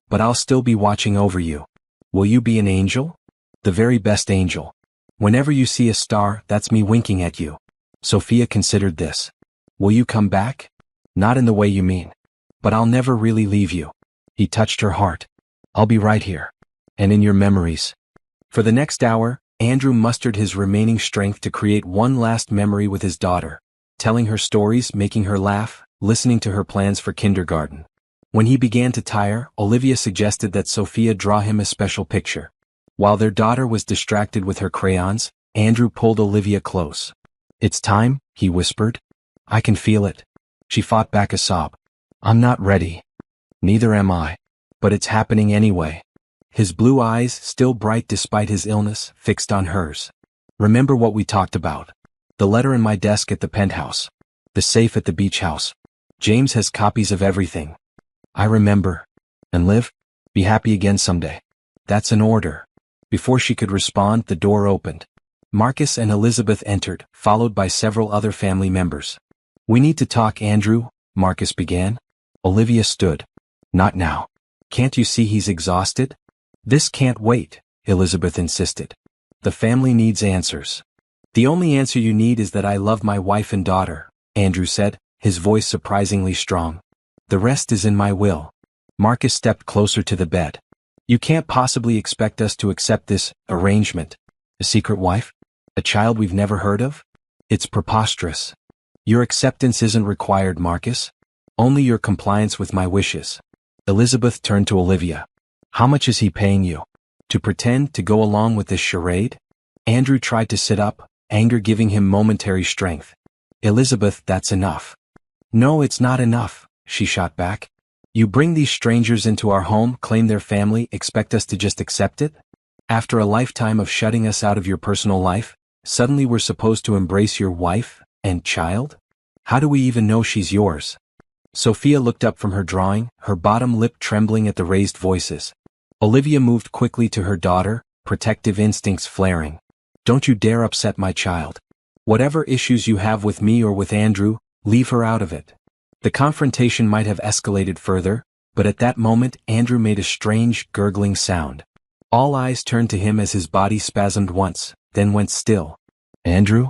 but I'll still be watching over you. Will you be an angel? The very best angel. Whenever you see a star, that's me winking at you. Sophia considered this. Will you come back? Not in the way you mean. But I'll never really leave you. He touched her heart. I'll be right here. And in your memories. For the next hour, Andrew mustered his remaining strength to create one last memory with his daughter, telling her stories, making her laugh, listening to her plans for kindergarten. When he began to tire, Olivia suggested that Sophia draw him a special picture. While their daughter was distracted with her crayons, Andrew pulled Olivia close. It's time, he whispered. I can feel it. She fought back a sob. I'm not ready. Neither am I. But it's happening anyway. His blue eyes, still bright despite his illness, fixed on hers. Remember what we talked about. The letter in my desk at the penthouse. The safe at the beach house. James has copies of everything. I remember. And live? Be happy again someday. That's an order. Before she could respond, the door opened. Marcus and Elizabeth entered, followed by several other family members. We need to talk, Andrew, Marcus began. Olivia stood. Not now. Can't you see he's exhausted? This can't wait, Elizabeth insisted. The family needs answers. The only answer you need is that I love my wife and daughter, Andrew said, his voice surprisingly strong. The rest is in my will. Marcus stepped closer to the bed. You can't possibly expect us to accept this arrangement. A secret wife? A child we've never heard of? It's preposterous. Your acceptance isn't required, Marcus. Only your compliance with my wishes. Elizabeth turned to Olivia. How much is he paying you? To pretend to go along with this charade? Andrew tried to sit up, anger giving him momentary strength. Elizabeth, that's enough. No, it's not enough, she shot back. You bring these strangers into our home, claim their family, expect us to just accept it? After a lifetime of shutting us out of your personal life, suddenly we're supposed to embrace your wife and child? How do we even know she's yours? Sophia looked up from her drawing, her bottom lip trembling at the raised voices. Olivia moved quickly to her daughter, protective instincts flaring. Don't you dare upset my child. Whatever issues you have with me or with Andrew, leave her out of it. The confrontation might have escalated further, but at that moment Andrew made a strange, gurgling sound. All eyes turned to him as his body spasmed once, then went still. Andrew?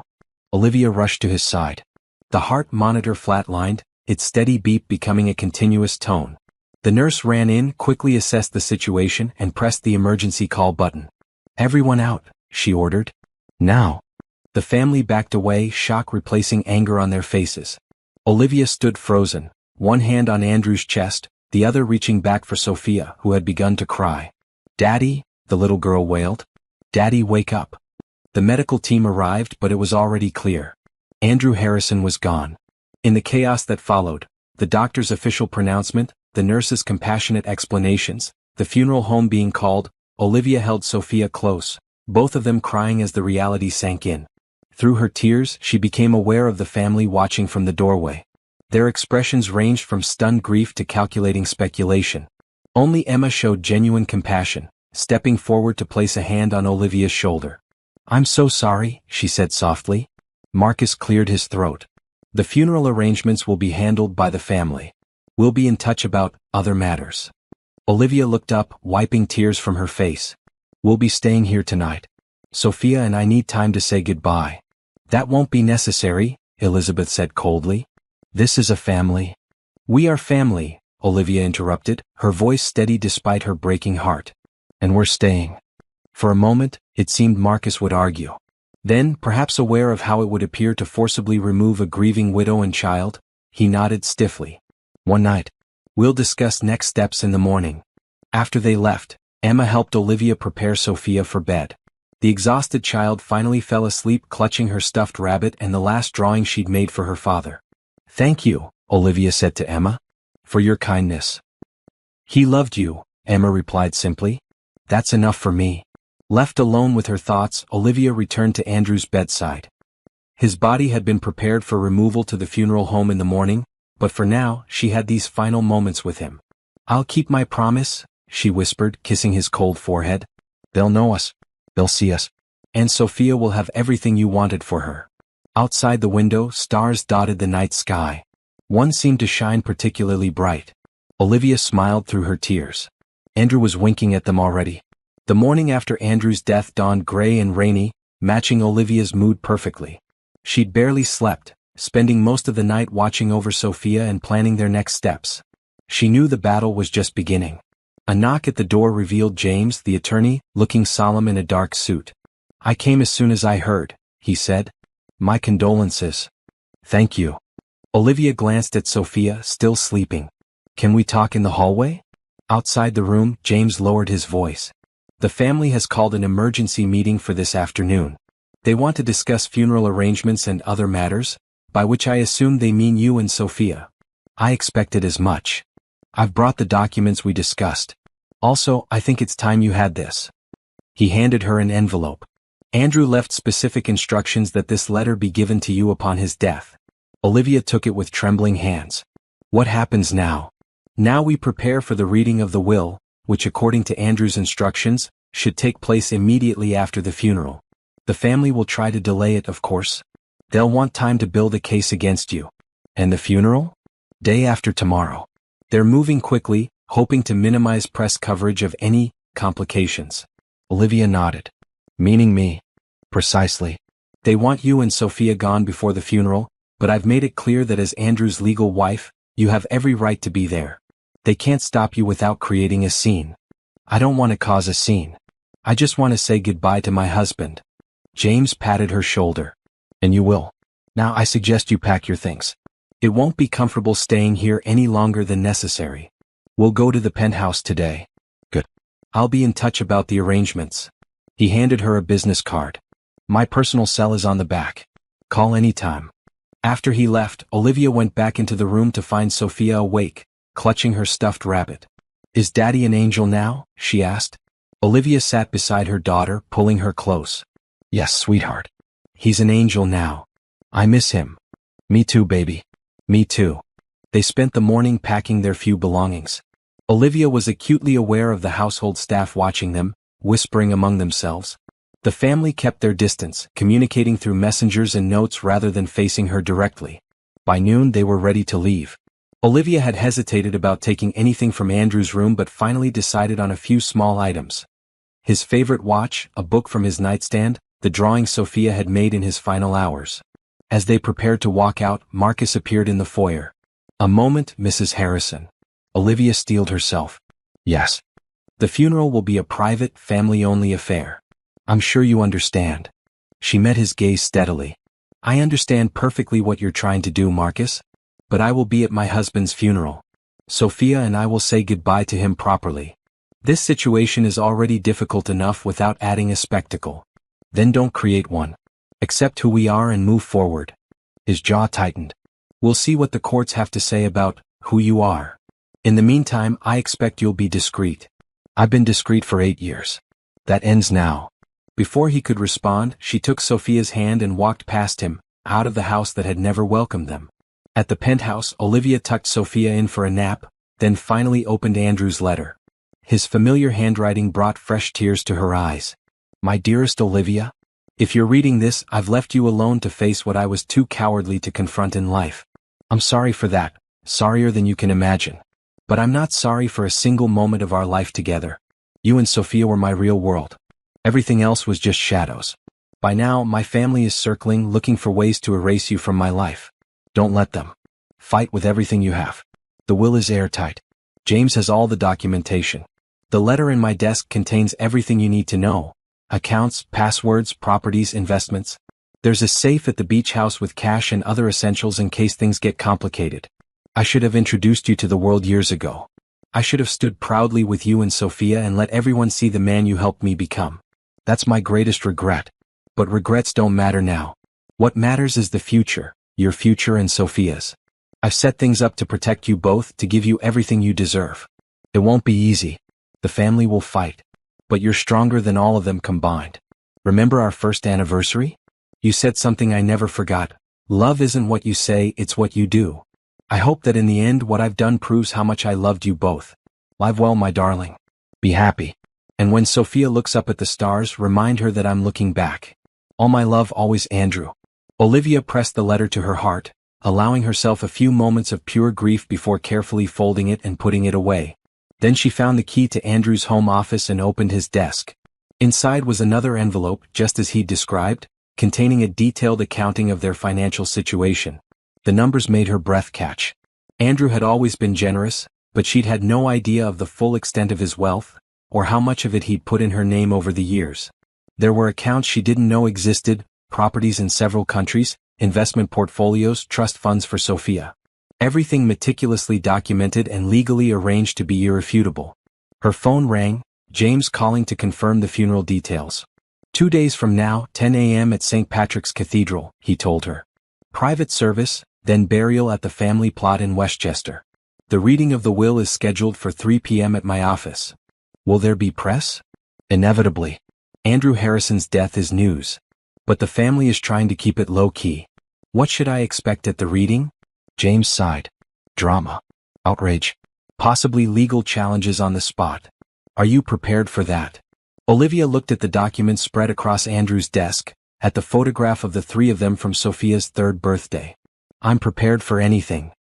Olivia rushed to his side. The heart monitor flatlined, its steady beep becoming a continuous tone. The nurse ran in, quickly assessed the situation, and pressed the emergency call button. Everyone out, she ordered. Now. The family backed away, shock replacing anger on their faces. Olivia stood frozen, one hand on Andrew's chest, the other reaching back for Sophia, who had begun to cry. Daddy, the little girl wailed. Daddy, wake up. The medical team arrived, but it was already clear. Andrew Harrison was gone. In the chaos that followed, the doctor's official pronouncement, the nurse's compassionate explanations, the funeral home being called, Olivia held Sophia close, both of them crying as the reality sank in. Through her tears, she became aware of the family watching from the doorway. Their expressions ranged from stunned grief to calculating speculation. Only Emma showed genuine compassion, stepping forward to place a hand on Olivia's shoulder. I'm so sorry, she said softly. Marcus cleared his throat. The funeral arrangements will be handled by the family. We'll be in touch about other matters. Olivia looked up, wiping tears from her face. We'll be staying here tonight. Sophia and I need time to say goodbye. That won't be necessary, Elizabeth said coldly. This is a family. We are family, Olivia interrupted, her voice steady despite her breaking heart. And we're staying. For a moment, it seemed Marcus would argue. Then, perhaps aware of how it would appear to forcibly remove a grieving widow and child, he nodded stiffly. One night. We'll discuss next steps in the morning. After they left, Emma helped Olivia prepare Sophia for bed. The exhausted child finally fell asleep clutching her stuffed rabbit and the last drawing she'd made for her father. Thank you, Olivia said to Emma, for your kindness. He loved you, Emma replied simply. That's enough for me. Left alone with her thoughts, Olivia returned to Andrew's bedside. His body had been prepared for removal to the funeral home in the morning, but for now, she had these final moments with him. I'll keep my promise, she whispered, kissing his cold forehead. They'll know us. They'll see us. And Sophia will have everything you wanted for her. Outside the window, stars dotted the night sky. One seemed to shine particularly bright. Olivia smiled through her tears. Andrew was winking at them already. The morning after Andrew's death dawned gray and rainy, matching Olivia's mood perfectly. She'd barely slept, spending most of the night watching over Sophia and planning their next steps. She knew the battle was just beginning. A knock at the door revealed James, the attorney, looking solemn in a dark suit. "I came as soon as I heard," he said. "My condolences." "Thank you." Olivia glanced at Sophia, still sleeping. "Can we talk in the hallway?" Outside the room, James lowered his voice. "The family has called an emergency meeting for this afternoon. They want to discuss funeral arrangements and other matters, by which I assume they mean you and Sophia. I expected as much. I've brought the documents we discussed. Also, I think it's time you had this." He handed her an envelope. "Andrew left specific instructions that this letter be given to you upon his death." Olivia took it with trembling hands. "What happens now?" "Now we prepare for the reading of the will, which according to Andrew's instructions, should take place immediately after the funeral. The family will try to delay it, of course. They'll want time to build a case against you." "And the funeral?" "Day after tomorrow. They're moving quickly, hoping to minimize press coverage of any complications." Olivia nodded. "Meaning me?" "Precisely. They want you and Sophia gone before the funeral, but I've made it clear that as Andrew's legal wife, you have every right to be there. They can't stop you without creating a scene." "I don't want to cause a scene. I just want to say goodbye to my husband." James patted her shoulder. "And you will. Now I suggest you pack your things. It won't be comfortable staying here any longer than necessary. We'll go to the penthouse today." "Good. I'll be in touch about the arrangements." He handed her a business card. "My personal cell is on the back. Call anytime." After he left, Olivia went back into the room to find Sophia awake, clutching her stuffed rabbit. "Is Daddy an angel now?" she asked. Olivia sat beside her daughter, pulling her close. "Yes, sweetheart. He's an angel now. I miss him." "Me too, baby. Me too." They spent the morning packing their few belongings. Olivia was acutely aware of the household staff watching them, whispering among themselves. The family kept their distance, communicating through messengers and notes rather than facing her directly. By noon they were ready to leave. Olivia had hesitated about taking anything from Andrew's room but finally decided on a few small items. His favorite watch, a book from his nightstand, the drawing Sophia had made in his final hours. As they prepared to walk out, Marcus appeared in the foyer. "A moment, Mrs. Harrison." Olivia steeled herself. "Yes. The funeral will be a private, family-only affair. I'm sure you understand." She met his gaze steadily. "I understand perfectly what you're trying to do, Marcus. But I will be at my husband's funeral. Sophia and I will say goodbye to him properly. This situation is already difficult enough without adding a spectacle. Then don't create one. Accept who we are and move forward." His jaw tightened. "We'll see what the courts have to say about who you are. In the meantime, I expect you'll be discreet." "I've been discreet for 8 years. That ends now." Before he could respond, she took Sophia's hand and walked past him, out of the house that had never welcomed them. At the penthouse, Olivia tucked Sophia in for a nap, then finally opened Andrew's letter. His familiar handwriting brought fresh tears to her eyes. "My dearest Olivia, if you're reading this, I've left you alone to face what I was too cowardly to confront in life. I'm sorry for that, sorrier than you can imagine. But I'm not sorry for a single moment of our life together. You and Sophia were my real world. Everything else was just shadows. By now, my family is circling, looking for ways to erase you from my life. Don't let them. Fight with everything you have. The will is airtight. James has all the documentation. The letter in my desk contains everything you need to know. Accounts, passwords, properties, investments. There's a safe at the beach house with cash and other essentials in case things get complicated. I should have introduced you to the world years ago. I should have stood proudly with you and Sophia and let everyone see the man you helped me become. That's my greatest regret. But regrets don't matter now. What matters is the future, your future and Sophia's. I've set things up to protect you both, to give you everything you deserve. It won't be easy. The family will fight. But you're stronger than all of them combined. Remember our first anniversary? You said something I never forgot. Love isn't what you say, it's what you do. I hope that in the end what I've done proves how much I loved you both. Live well, my darling. Be happy. And when Sophia looks up at the stars, remind her that I'm looking back. All my love, always, Andrew." Olivia pressed the letter to her heart, allowing herself a few moments of pure grief before carefully folding it and putting it away. Then she found the key to Andrew's home office and opened his desk. Inside was another envelope, just as he'd described, containing a detailed accounting of their financial situation. The numbers made her breath catch. Andrew had always been generous, but she'd had no idea of the full extent of his wealth, or how much of it he'd put in her name over the years. There were accounts she didn't know existed, properties in several countries, investment portfolios, trust funds for Sophia. Everything meticulously documented and legally arranged to be irrefutable. Her phone rang, James calling to confirm the funeral details. 2 days from now, 10 a.m. at St. Patrick's Cathedral, he told her. Private service, then burial at the family plot in Westchester. The reading of the will is scheduled for 3 p.m. at my office. Will there be press? Inevitably. Andrew Harrison's death is news. But the family is trying to keep it low-key. What should I expect at the reading? James sighed. Drama. Outrage. Possibly legal challenges on the spot. Are you prepared for that? Olivia looked at the documents spread across Andrew's desk, at the photograph of the three of them from Sophia's 3rd birthday. I'm prepared for anything.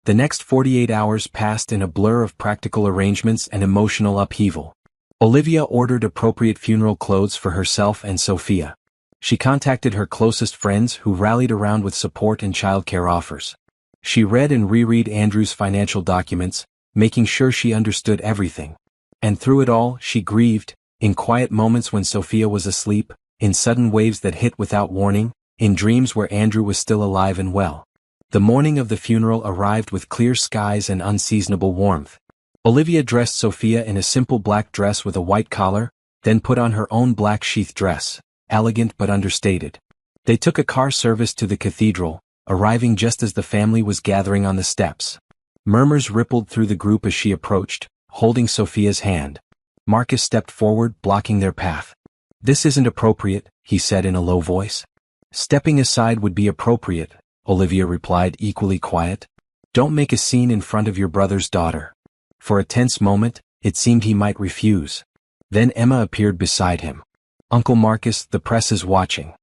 The next 48 hours passed in a blur of practical arrangements and emotional upheaval. Olivia ordered appropriate funeral clothes for herself and Sophia. She contacted her closest friends who rallied around with support and childcare offers. She read and reread Andrew's financial documents, making sure she understood everything. And through it all, she grieved, in quiet moments when Sophia was asleep, in sudden waves that hit without warning, in dreams where Andrew was still alive and well. The morning of the funeral arrived with clear skies and unseasonable warmth. Olivia dressed Sophia in a simple black dress with a white collar, then put on her own black sheath dress, elegant but understated. They took a car service to the cathedral, arriving just as the family was gathering on the steps. Murmurs rippled through the group as she approached, holding Sophia's hand. Marcus stepped forward, blocking their path. This isn't appropriate, he said in a low voice. Stepping aside would be appropriate, Olivia replied, equally quiet. Don't make a scene in front of your brother's daughter. For a tense moment, it seemed he might refuse. Then Emma appeared beside him. Uncle Marcus, the press is watching.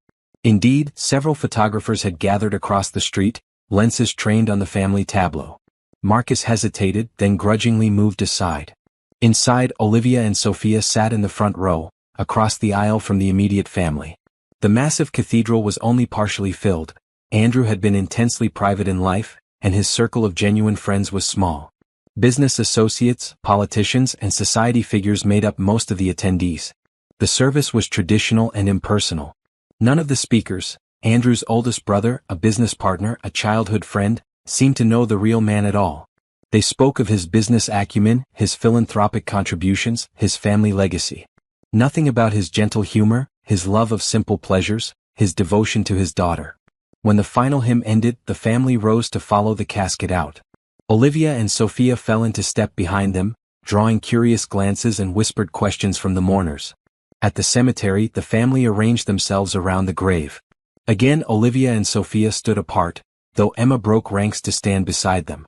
Indeed, several photographers had gathered across the street, lenses trained on the family tableau. Marcus hesitated, then grudgingly moved aside. Inside, Olivia and Sophia sat in the front row, across the aisle from the immediate family. The massive cathedral was only partially filled. Andrew had been intensely private in life, and his circle of genuine friends was small. Business associates, politicians, and society figures made up most of the attendees. The service was traditional and impersonal. None of the speakers, Andrew's oldest brother, a business partner, a childhood friend, seemed to know the real man at all. They spoke of his business acumen, his philanthropic contributions, his family legacy. Nothing about his gentle humor, his love of simple pleasures, his devotion to his daughter. When the final hymn ended, the family rose to follow the casket out. Olivia and Sophia fell into step behind them, drawing curious glances and whispered questions from the mourners. At the cemetery, the family arranged themselves around the grave. Again, Olivia and Sophia stood apart, though Emma broke ranks to stand beside them.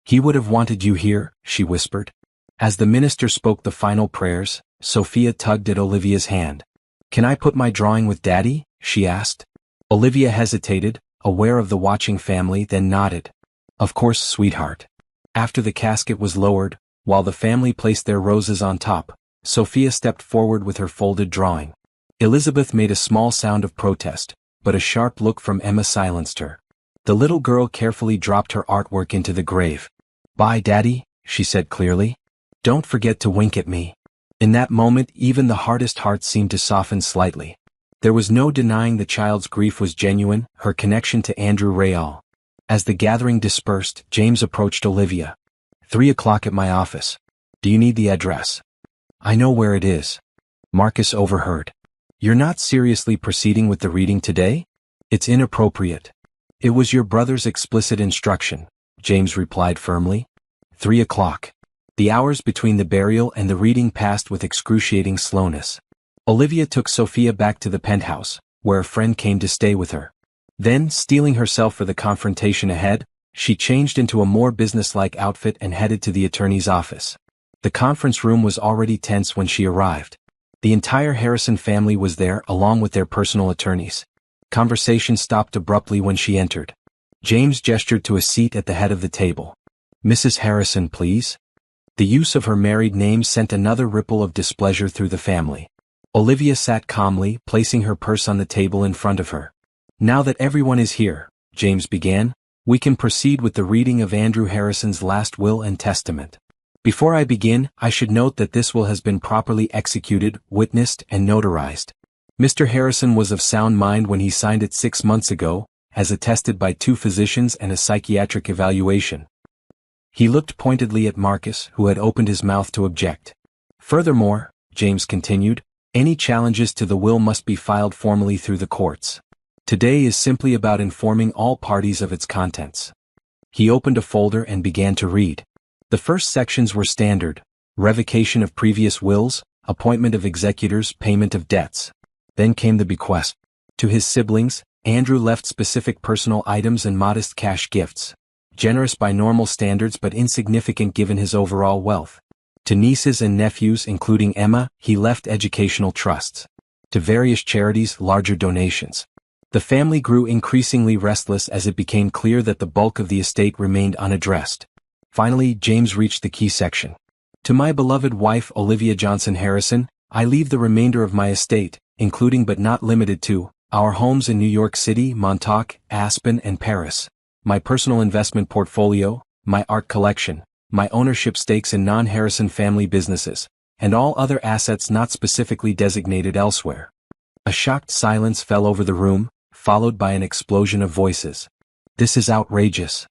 He would have wanted you here, she whispered. As the minister spoke the final prayers, Sophia tugged at Olivia's hand. Can I put my drawing with Daddy? She asked. Olivia hesitated, aware of the watching family, then nodded. Of course, sweetheart. After the casket was lowered, while the family placed their roses on top, Sophia stepped forward with her folded drawing. Elizabeth made a small sound of protest, but a sharp look from Emma silenced her. The little girl carefully dropped her artwork into the grave. Bye, Daddy, she said clearly. Don't forget to wink at me. In that moment, even the hardest hearts seemed to soften slightly. There was no denying the child's grief was genuine, her connection to Andrew Rayall. As the gathering dispersed, James approached Olivia. 3 o'clock at my office. Do you need the address? I know where it is. Marcus overheard. You're not seriously proceeding with the reading today? It's inappropriate. It was your brother's explicit instruction, James replied firmly. 3 o'clock. The hours between the burial and the reading passed with excruciating slowness. Olivia took Sophia back to the penthouse, where a friend came to stay with her. Then, steeling herself for the confrontation ahead, she changed into a more businesslike outfit and headed to the attorney's office. The conference room was already tense when she arrived. The entire Harrison family was there along with their personal attorneys. Conversation stopped abruptly when she entered. James gestured to a seat at the head of the table. Mrs. Harrison, please. The use of her married name sent another ripple of displeasure through the family. Olivia sat calmly, placing her purse on the table in front of her. "Now that everyone is here," James began, "we can proceed with the reading of Andrew Harrison's last will and testament. Before I begin, I should note that this will has been properly executed, witnessed, and notarized. Mr. Harrison was of sound mind when he signed it 6 months ago, as attested by 2 physicians and a psychiatric evaluation." He looked pointedly at Marcus, who had opened his mouth to object. "Furthermore," James continued, "any challenges to the will must be filed formally through the courts. Today is simply about informing all parties of its contents." He opened a folder and began to read. The first sections were standard: revocation of previous wills, appointment of executors, payment of debts. Then came the bequest. To his siblings, Andrew left specific personal items and modest cash gifts. Generous by normal standards but insignificant given his overall wealth. To nieces and nephews, including Emma, he left educational trusts. To various charities, larger donations. The family grew increasingly restless as it became clear that the bulk of the estate remained unaddressed. Finally, James reached the key section. "To my beloved wife Olivia Johnson Harrison, I leave the remainder of my estate, including but not limited to, our homes in New York City, Montauk, Aspen, and Paris, my personal investment portfolio, my art collection, my ownership stakes in non-Harrison family businesses, and all other assets not specifically designated elsewhere." A shocked silence fell over the room, followed by an explosion of voices. "This is outrageous.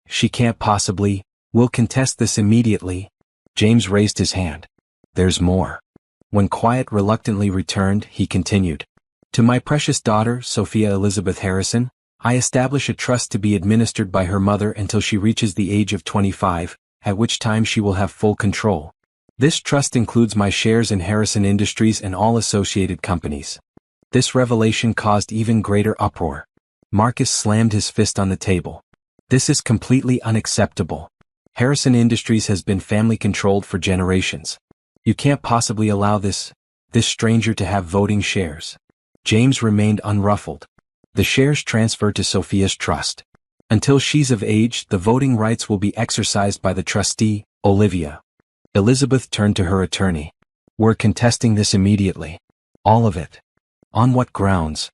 She can't possibly. We'll contest this immediately." James raised his hand. "There's more." When quiet reluctantly returned, he continued. "To my precious daughter, Sophia Elizabeth Harrison, I establish a trust to be administered by her mother until she reaches the age of 25, at which time she will have full control. This trust includes my shares in Harrison Industries and all associated companies." This revelation caused even greater uproar. Marcus slammed his fist on the table. "This is completely unacceptable. Harrison Industries has been family-controlled for generations. You can't possibly allow this stranger to have voting shares." James remained unruffled. "The shares transfer to Sophia's trust. Until she's of age, the voting rights will be exercised by the trustee, Olivia." Elizabeth turned to her attorney. "We're contesting this immediately. All of it." "On what grounds?"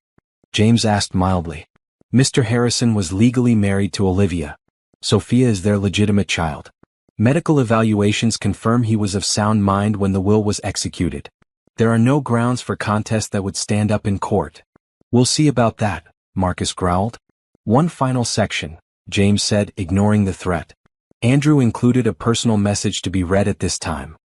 James asked mildly. "Mr. Harrison was legally married to Olivia. Sophia is their legitimate child. Medical evaluations confirm he was of sound mind when the will was executed. There are no grounds for contest that would stand up in court." "We'll see about that," Marcus growled. "One final section," James said, ignoring the threat. Andrew included a personal message to be read at this time.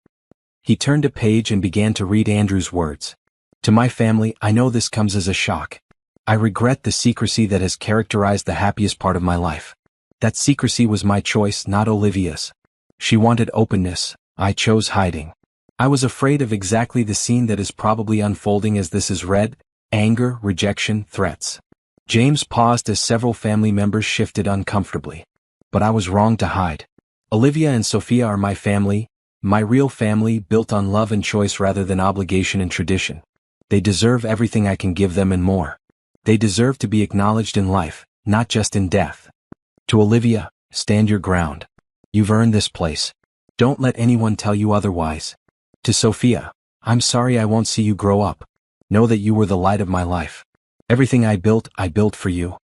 He turned a page and began to read Andrew's words. "To my family, I know this comes as a shock. I regret the secrecy that has characterized the happiest part of my life. That secrecy was my choice, not Olivia's. She wanted openness, I chose hiding. I was afraid of exactly the scene that is probably unfolding as this is read: anger, rejection, threats." James paused as several family members shifted uncomfortably. "But I was wrong to hide. Olivia and Sophia are my family, my real family, built on love and choice rather than obligation and tradition. They deserve everything I can give them and more. They deserve to be acknowledged in life, not just in death. To Olivia, stand your ground. You've earned this place. Don't let anyone tell you otherwise. To Sophia, I'm sorry I won't see you grow up. Know that you were the light of my life. Everything I built for you.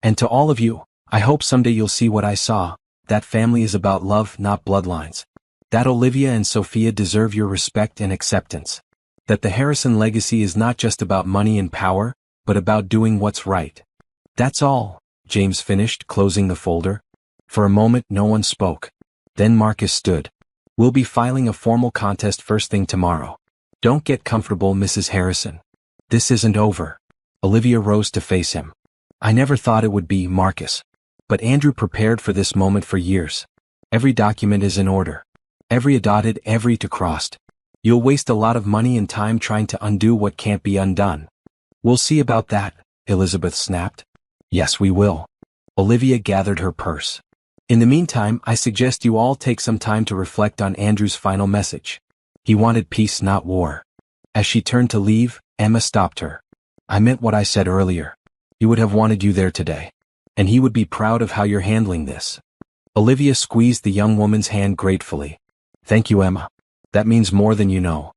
And to all of you, I hope someday you'll see what I saw, that family is about love, not bloodlines. That Olivia and Sophia deserve your respect and acceptance. That the Harrison legacy is not just about money and power, but about doing what's right. That's all," James finished, closing the folder. For a moment no one spoke. Then Marcus stood. "We'll be filing a formal contest first thing tomorrow. Don't get comfortable, Mrs. Harrison. This isn't over." Olivia rose to face him. "I never thought it would be, Marcus. But Andrew prepared for this moment for years. Every document is in order. Every dotted, every to crossed. You'll waste a lot of money and time trying to undo what can't be undone." "We'll see about that," Elizabeth snapped. "Yes, we will." Olivia gathered her purse. "In the meantime, I suggest you all take some time to reflect on Andrew's final message. He wanted peace, not war." As she turned to leave, Emma stopped her. "I meant what I said earlier. He would have wanted you there today. And he would be proud of how you're handling this." Olivia squeezed the young woman's hand gratefully. Thank you, Emma. That means more than you know.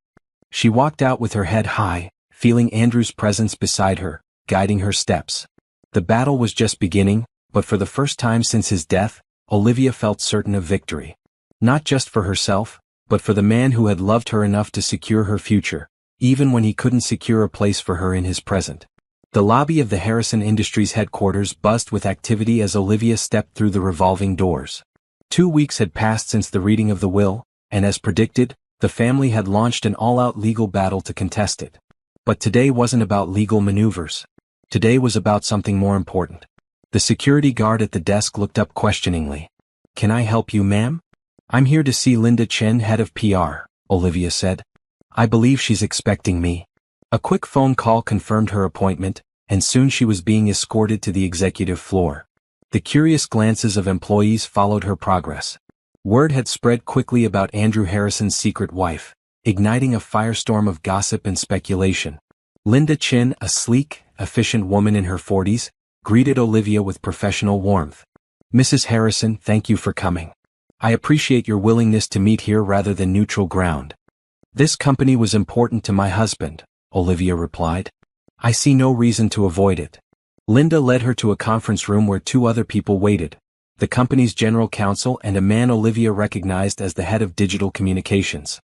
She walked out with her head high, feeling Andrew's presence beside her, guiding her steps. The battle was just beginning, but for the first time since his death, Olivia felt certain of victory. Not just for herself, but for the man who had loved her enough to secure her future, even when he couldn't secure a place for her in his present. The lobby of the Harrison Industries headquarters buzzed with activity as Olivia stepped through the revolving doors. 2 weeks had passed since the reading of the will, and as predicted, the family had launched an all-out legal battle to contest it. But today wasn't about legal maneuvers. Today was about something more important. The security guard at the desk looked up questioningly. "Can I help you, ma'am?" "I'm here to see Linda Chen, head of PR," Olivia said. "I believe she's expecting me." A quick phone call confirmed her appointment, and soon she was being escorted to the executive floor. The curious glances of employees followed her progress. Word had spread quickly about Andrew Harrison's secret wife, igniting a firestorm of gossip and speculation. Linda Chen, a sleek, efficient woman in her 40s, greeted Olivia with professional warmth. "Mrs. Harrison, thank you for coming. I appreciate your willingness to meet here rather than neutral ground." "This company was important to my husband," Olivia replied. "I see no reason to avoid it." Linda led her to a conference room where 2 other people waited, the company's general counsel and a man Olivia recognized as the head of digital communications.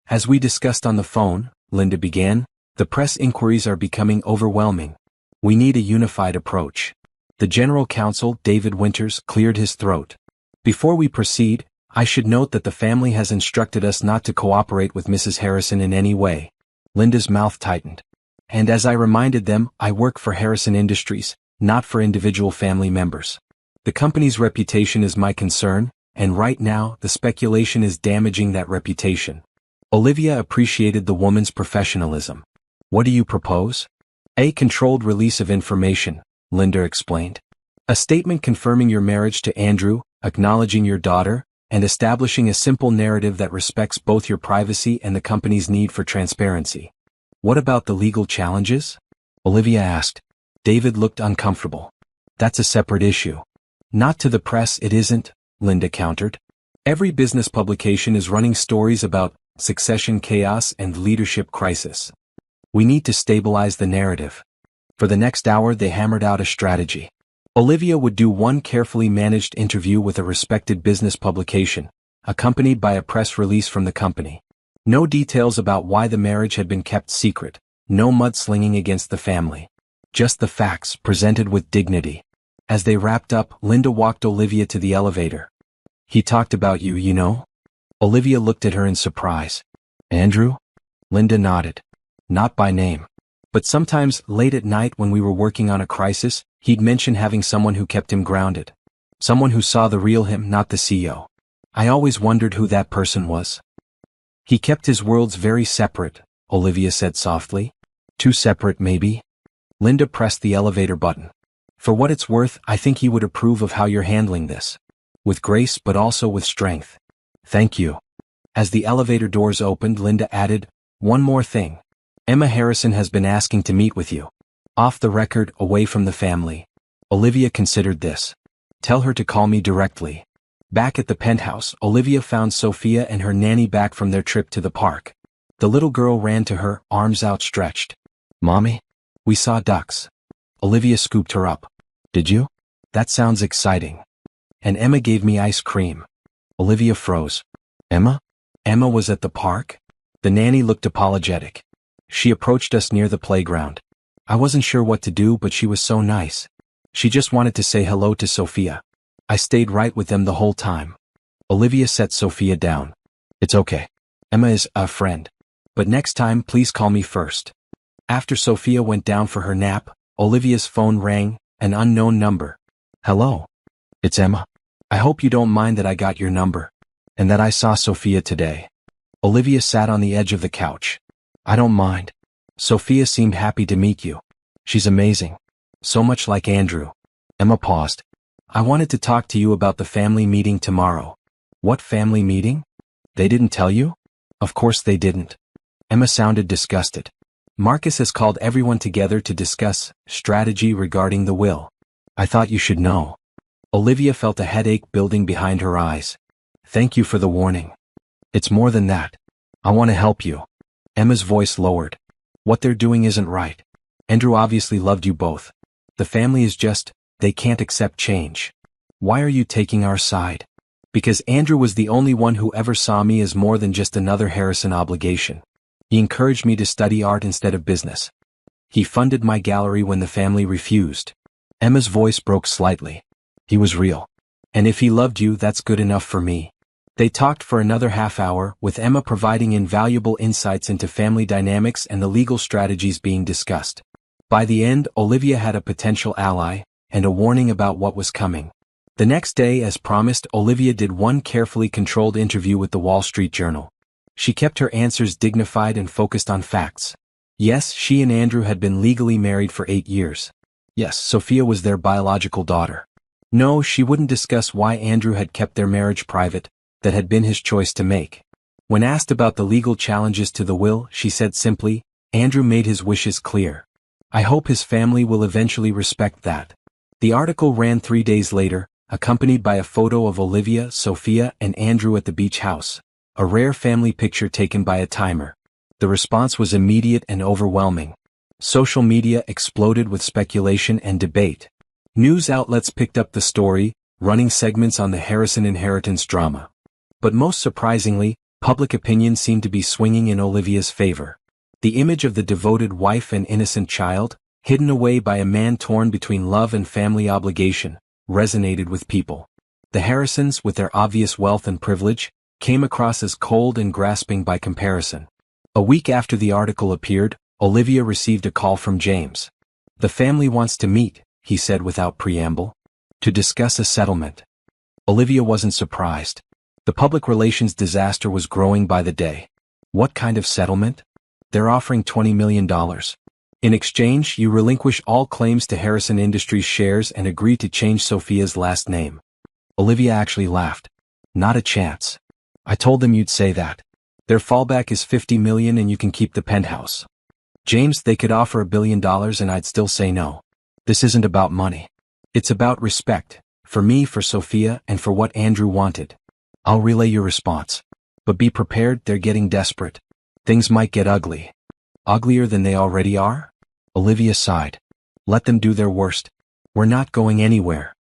"As we discussed on the phone," Linda began, "the press inquiries are becoming overwhelming. We need a unified approach." The general counsel, David Winters, cleared his throat. "Before we proceed, I should note that the family has instructed us not to cooperate with Mrs. Harrison in any way." Linda's mouth tightened. "And as I reminded them, I work for Harrison Industries, not for individual family members. The company's reputation is my concern, and right now, the speculation is damaging that reputation." Olivia appreciated the woman's professionalism. "What do you propose?" "A controlled release of information," Linda explained. "A statement confirming your marriage to Andrew, acknowledging your daughter, and establishing a simple narrative that respects both your privacy and the company's need for transparency." "What about the legal challenges?" Olivia asked. David looked uncomfortable. "That's a separate issue." "Not to the press, it isn't," Linda countered. "Every business publication is running stories about succession chaos and leadership crisis. We need to stabilize the narrative." For the next hour they hammered out a strategy. Olivia would do one carefully managed interview with a respected business publication, accompanied by a press release from the company. No details about why the marriage had been kept secret, no mudslinging against the family. Just the facts, presented with dignity. As they wrapped up, Linda walked Olivia to the elevator. "He talked about you, you know?" Olivia looked at her in surprise. "Andrew?" Linda nodded. "Not by name. But sometimes, late at night when we were working on a crisis, he'd mention having someone who kept him grounded. Someone who saw the real him, not the CEO. I always wondered who that person was." "He kept his worlds very separate," Olivia said softly. "Too separate, maybe?" Linda pressed the elevator button. "For what it's worth, I think he would approve of how you're handling this. With grace but also with strength." "Thank you." As the elevator doors opened, Linda added, "One more thing. Emma Harrison has been asking to meet with you. Off the record, away from the family." Olivia considered this. "Tell her to call me directly." Back at the penthouse, Olivia found Sophia and her nanny back from their trip to the park. The little girl ran to her, arms outstretched. "Mommy? We saw ducks." Olivia scooped her up. "Did you? That sounds exciting. And Emma gave me ice cream." Olivia froze. "Emma? Emma was at the park?" The nanny looked apologetic. "She approached us near the playground. I wasn't sure what to do, but she was so nice. She just wanted to say hello to Sophia. I stayed right with them the whole time." Olivia set Sophia down. "It's okay. Emma is a friend. But next time, please call me first." After Sophia went down for her nap, Olivia's phone rang, an unknown number. "Hello. It's Emma. I hope you don't mind that I got your number. And that I saw Sophia today." Olivia sat on the edge of the couch. "I don't mind. Sophia seemed happy to meet you. She's amazing. So much like Andrew." Emma paused. "I wanted to talk to you about the family meeting tomorrow." "What family meeting? They didn't tell you?" "Of course they didn't." Emma sounded disgusted. "Marcus has called everyone together to discuss strategy regarding the will. I thought you should know." Olivia felt a headache building behind her eyes. "Thank you for the warning." It's more than that. I want to help you. Emma's voice lowered. What they're doing isn't right. Andrew obviously loved you both. The family is just, they can't accept change. Why are you taking our side? Because Andrew was the only one who ever saw me as more than just another Harrison obligation. He encouraged me to study art instead of business. He funded my gallery when the family refused. Emma's voice broke slightly. He was real. And if he loved you, that's good enough for me. They talked for another half hour, with Emma providing invaluable insights into family dynamics and the legal strategies being discussed. By the end, Olivia had a potential ally, and a warning about what was coming. The next day, as promised, Olivia did one carefully controlled interview with the Wall Street Journal. She kept her answers dignified and focused on facts. Yes, she and Andrew had been legally married for 8 years. Yes, Sophia was their biological daughter. No, she wouldn't discuss why Andrew had kept their marriage private. That had been his choice to make. When asked about the legal challenges to the will, she said simply, Andrew made his wishes clear. I hope his family will eventually respect that. The article ran 3 days later, accompanied by a photo of Olivia, Sophia, and Andrew at the beach house, a rare family picture taken by a timer. The response was immediate and overwhelming. Social media exploded with speculation and debate. News outlets picked up the story, running segments on the Harrison inheritance drama. But most surprisingly, public opinion seemed to be swinging in Olivia's favor. The image of the devoted wife and innocent child, hidden away by a man torn between love and family obligation, resonated with people. The Harrisons, with their obvious wealth and privilege, came across as cold and grasping by comparison. A week after the article appeared, Olivia received a call from James. The family wants to meet, he said without preamble, to discuss a settlement. Olivia wasn't surprised. The public relations disaster was growing by the day. What kind of settlement? They're offering $20 million. In exchange, you relinquish all claims to Harrison Industries shares and agree to change Sophia's last name. Olivia actually laughed. Not a chance. I told them you'd say that. Their fallback is $50 million and you can keep the penthouse. James, they could offer $1 billion and I'd still say no. This isn't about money. It's about respect. For me, for Sophia, and for what Andrew wanted. I'll relay your response. But be prepared, they're getting desperate. Things might get ugly. Uglier than they already are? Olivia sighed. Let them do their worst. We're not going anywhere.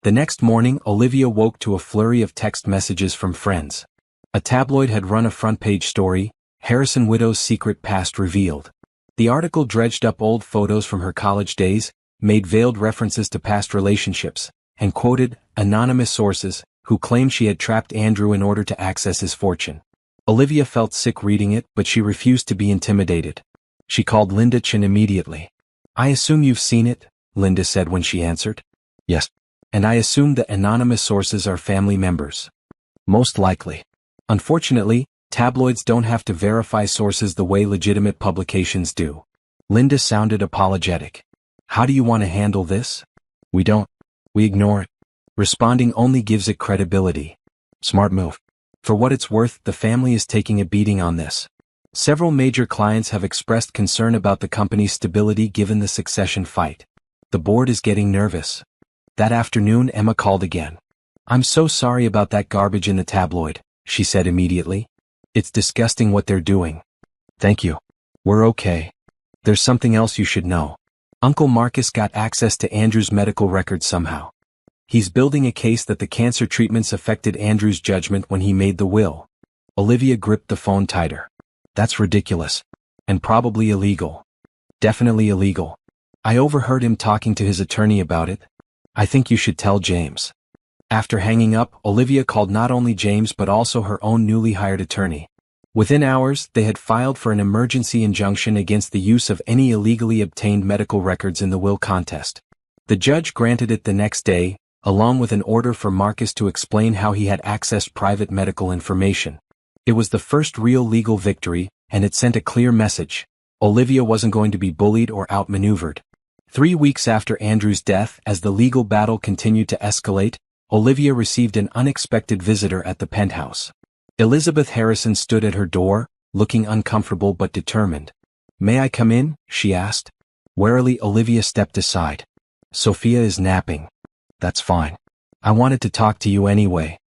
The next morning, Olivia woke to a flurry of text messages from friends. A tabloid had run a front-page story, Harrison widow's secret past revealed. The article dredged up old photos from her college days, made veiled references to past relationships, and quoted anonymous sources who claimed she had trapped Andrew in order to access his fortune. Olivia felt sick reading it, but she refused to be intimidated. She called Linda Chin immediately. I assume you've seen it, Linda said when she answered. Yes. And I assume the anonymous sources are family members. Most likely. Unfortunately, tabloids don't have to verify sources the way legitimate publications do. Linda sounded apologetic. How do you want to handle this? We don't. We ignore it. Responding only gives it credibility. Smart move. For what it's worth, the family is taking a beating on this. Several major clients have expressed concern about the company's stability given the succession fight. The board is getting nervous. That afternoon, Emma called again. I'm so sorry about that garbage in the tabloid, she said immediately. It's disgusting what they're doing. Thank you. We're okay. There's something else you should know. Uncle Marcus got access to Andrew's medical records somehow. He's building a case that the cancer treatments affected Andrew's judgment when he made the will. Olivia gripped the phone tighter. That's ridiculous. And probably illegal. Definitely illegal. I overheard him talking to his attorney about it. I think you should tell James. After hanging up, Olivia called not only James but also her own newly hired attorney. Within hours, they had filed for an emergency injunction against the use of any illegally obtained medical records in the will contest. The judge granted it the next day, along with an order for Marcus to explain how he had accessed private medical information. It was the first real legal victory, and it sent a clear message. Olivia wasn't going to be bullied or outmaneuvered. 3 weeks after Andrew's death, as the legal battle continued to escalate, Olivia received an unexpected visitor at the penthouse. Elizabeth Harrison stood at her door, looking uncomfortable but determined. May I come in? She asked. Warily, Olivia stepped aside. Sophia is napping. That's fine. I wanted to talk to you anyway.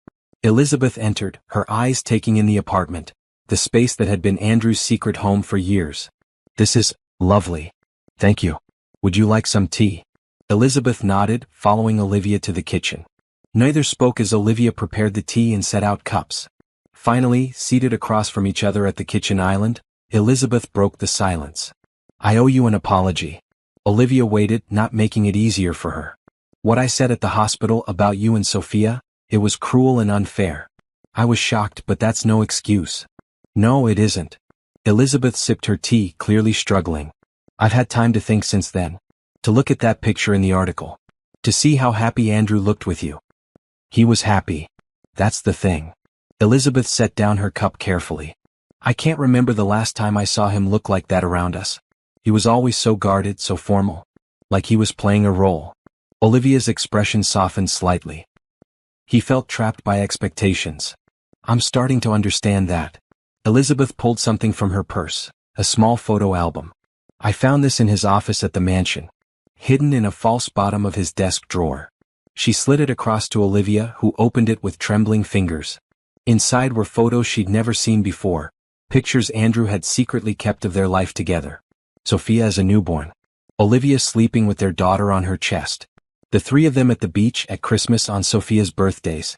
Elizabeth entered, her eyes taking in the apartment, the space that had been Andrew's secret home for years. "This is lovely. Thank you. Would you like some tea?" Elizabeth nodded, following Olivia to the kitchen. Neither spoke as Olivia prepared the tea and set out cups. Finally, seated across from each other at the kitchen island, Elizabeth broke the silence. "I owe you an apology." Olivia waited, not making it easier for her. "What I said at the hospital about you and Sophia, it was cruel and unfair. I was shocked, but that's no excuse." "No, it isn't." Elizabeth sipped her tea, clearly struggling. "I've had time to think since then. To look at that picture in the article. To see how happy Andrew looked with you. He was happy. That's the thing." Elizabeth set down her cup carefully. "I can't remember the last time I saw him look like that around us. He was always so guarded, so formal. Like he was playing a role." Olivia's expression softened slightly. "He felt trapped by expectations. I'm starting to understand that." Elizabeth pulled something from her purse, a small photo album. "I found this in his office at the mansion, hidden in a false bottom of his desk drawer." She slid it across to Olivia, who opened it with trembling fingers. Inside were photos she'd never seen before, pictures Andrew had secretly kept of their life together. Sophia as a newborn. Olivia sleeping with their daughter on her chest. The three of them at the beach at Christmas on Sophia's birthdays.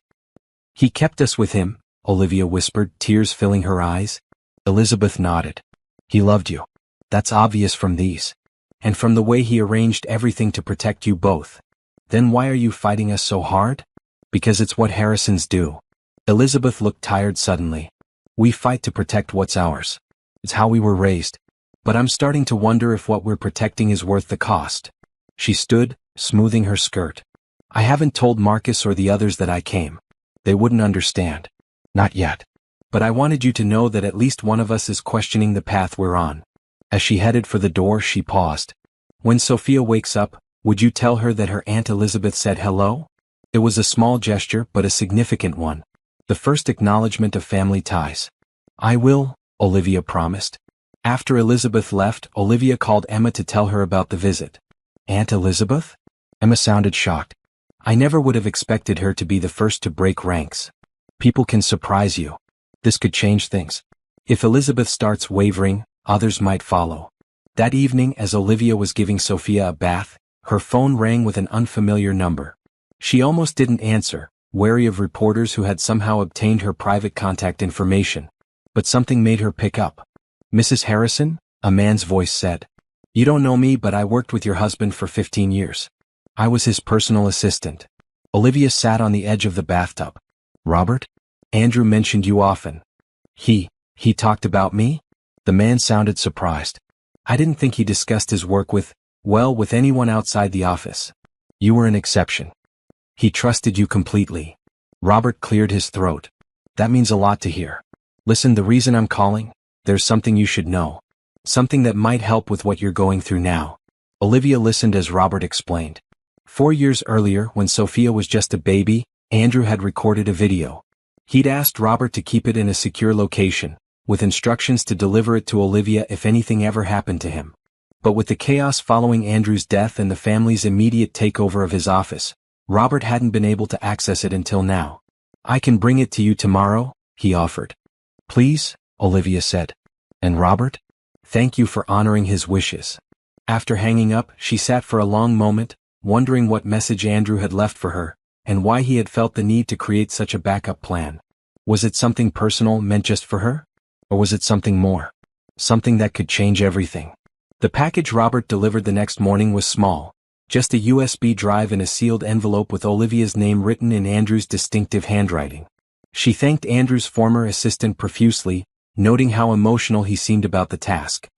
"He kept us with him," Olivia whispered, tears filling her eyes. Elizabeth nodded. "He loved you. That's obvious from these. And from the way he arranged everything to protect you both. Then why are you fighting us so hard?" "Because it's what Harrisons do." Elizabeth looked tired suddenly. "We fight to protect what's ours. It's how we were raised. But I'm starting to wonder if what we're protecting is worth the cost." She stood, smoothing her skirt. "I haven't told Marcus or the others that I came. They wouldn't understand. Not yet. But I wanted you to know that at least one of us is questioning the path we're on." As she headed for the door, she paused. "When Sophia wakes up, would you tell her that her Aunt Elizabeth said hello?" It was a small gesture, but a significant one. The first acknowledgement of family ties. "I will," Olivia promised. After Elizabeth left, Olivia called Emma to tell her about the visit. "Aunt Elizabeth?" Emma sounded shocked. "I never would have expected her to be the first to break ranks. People can surprise you. This could change things. If Elizabeth starts wavering, others might follow." That evening, as Olivia was giving Sophia a bath, her phone rang with an unfamiliar number. She almost didn't answer, wary of reporters who had somehow obtained her private contact information. But something made her pick up. "Mrs. Harrison?" a man's voice said. "You don't know me, but I worked with your husband for 15 years. I was his personal assistant." Olivia sat on the edge of the bathtub. "Robert? Andrew mentioned you often." He talked about me?" The man sounded surprised. "I didn't think he discussed his work with anyone outside the office. You were an exception. He trusted you completely." Robert cleared his throat. "That means a lot to hear. Listen, the reason I'm calling, there's something you should know. Something that might help with what you're going through now." Olivia listened as Robert explained. 4 years earlier, when Sophia was just a baby, Andrew had recorded a video. He'd asked Robert to keep it in a secure location, with instructions to deliver it to Olivia if anything ever happened to him. But with the chaos following Andrew's death and the family's immediate takeover of his office, Robert hadn't been able to access it until now. "I can bring it to you tomorrow," he offered. "Please," Olivia said. "And Robert? Thank you for honoring his wishes." After hanging up, she sat for a long moment, wondering what message Andrew had left for her, and why he had felt the need to create such a backup plan. Was it something personal meant just for her? Or was it something more? Something that could change everything? The package Robert delivered the next morning was small, just a USB drive in a sealed envelope with Olivia's name written in Andrew's distinctive handwriting. She thanked Andrew's former assistant profusely, noting how emotional he seemed about the task.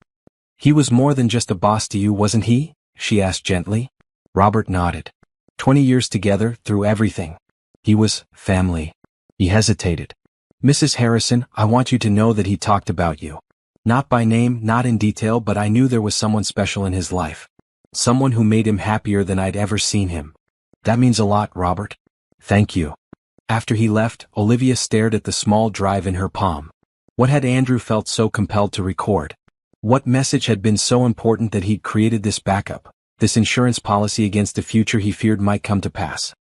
"He was more than just a boss to you, wasn't he?" she asked gently. Robert nodded. 20 years together, through everything. He was family. He hesitated. "Mrs. Harrison, I want you to know that he talked about you. Not by name, not in detail, but I knew there was someone special in his life. Someone who made him happier than I'd ever seen him. That means a lot, Robert. Thank you." After he left, Olivia stared at the small drive in her palm. What had Andrew felt so compelled to record? What message had been so important that he'd created this backup, this insurance policy against a future he feared might come to pass?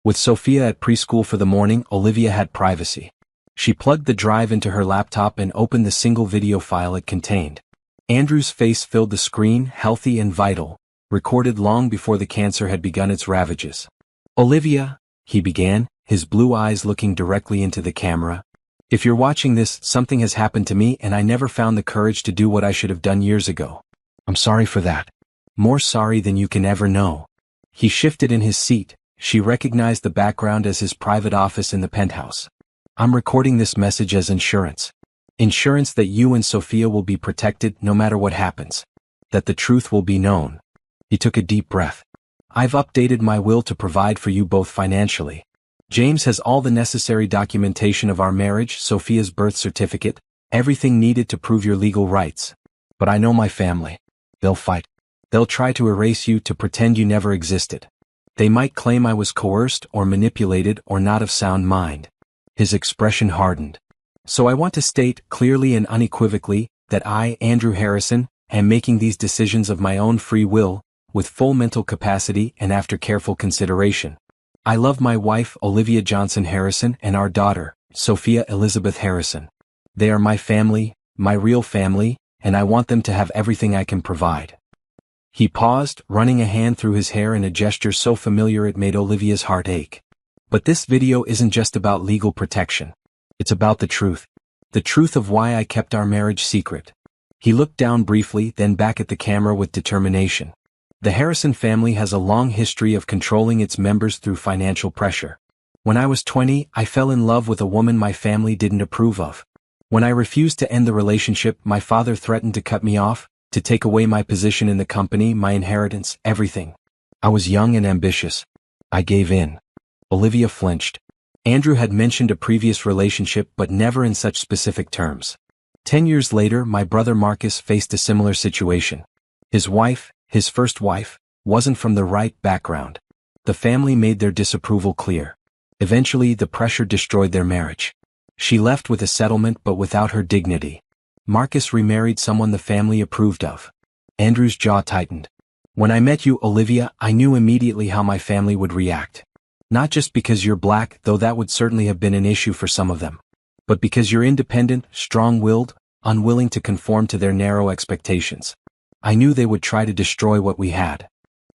With Sophia at preschool for the morning, Olivia had privacy. She plugged the drive into her laptop and opened the single video file it contained. Andrew's face filled the screen, healthy and vital, recorded long before the cancer had begun its ravages. "Olivia," he began, his blue eyes looking directly into the camera. "If you're watching this, something has happened to me and I never found the courage to do what I should have done years ago. I'm sorry for that. More sorry than you can ever know." He shifted in his seat. She recognized the background as his private office in the penthouse. "I'm recording this message as insurance. Insurance that you and Sophia will be protected no matter what happens. That the truth will be known." He took a deep breath. "I've updated my will to provide for you both financially. James has all the necessary documentation of our marriage, Sophia's birth certificate, everything needed to prove your legal rights. But I know my family. They'll fight. They'll try to erase you, to pretend you never existed. They might claim I was coerced or manipulated or not of sound mind." His expression hardened. "So I want to state clearly and unequivocally that I, Andrew Harrison, am making these decisions of my own free will, with full mental capacity and after careful consideration. I love my wife, Olivia Johnson Harrison, and our daughter, Sophia Elizabeth Harrison. They are my family, my real family, and I want them to have everything I can provide." He paused, running a hand through his hair in a gesture so familiar it made Olivia's heart ache. "But this video isn't just about legal protection. It's about the truth of why I kept our marriage secret." He looked down briefly, then back at the camera with determination. "The Harrison family has a long history of controlling its members through financial pressure. When I was 20, I fell in love with a woman my family didn't approve of. When I refused to end the relationship, my father threatened to cut me off, to take away my position in the company, my inheritance, everything. I was young and ambitious. I gave in." Olivia flinched. Andrew had mentioned a previous relationship, but never in such specific terms. 10 years later, my brother Marcus faced a similar situation. His wife, his first wife, wasn't from the right background. The family made their disapproval clear. Eventually, the pressure destroyed their marriage. She left with a settlement but without her dignity. Marcus remarried someone the family approved of. Andrew's jaw tightened. "When I met you, Olivia, I knew immediately how my family would react. Not just because you're black, though that would certainly have been an issue for some of them, but because you're independent, strong-willed, unwilling to conform to their narrow expectations. I knew they would try to destroy what we had."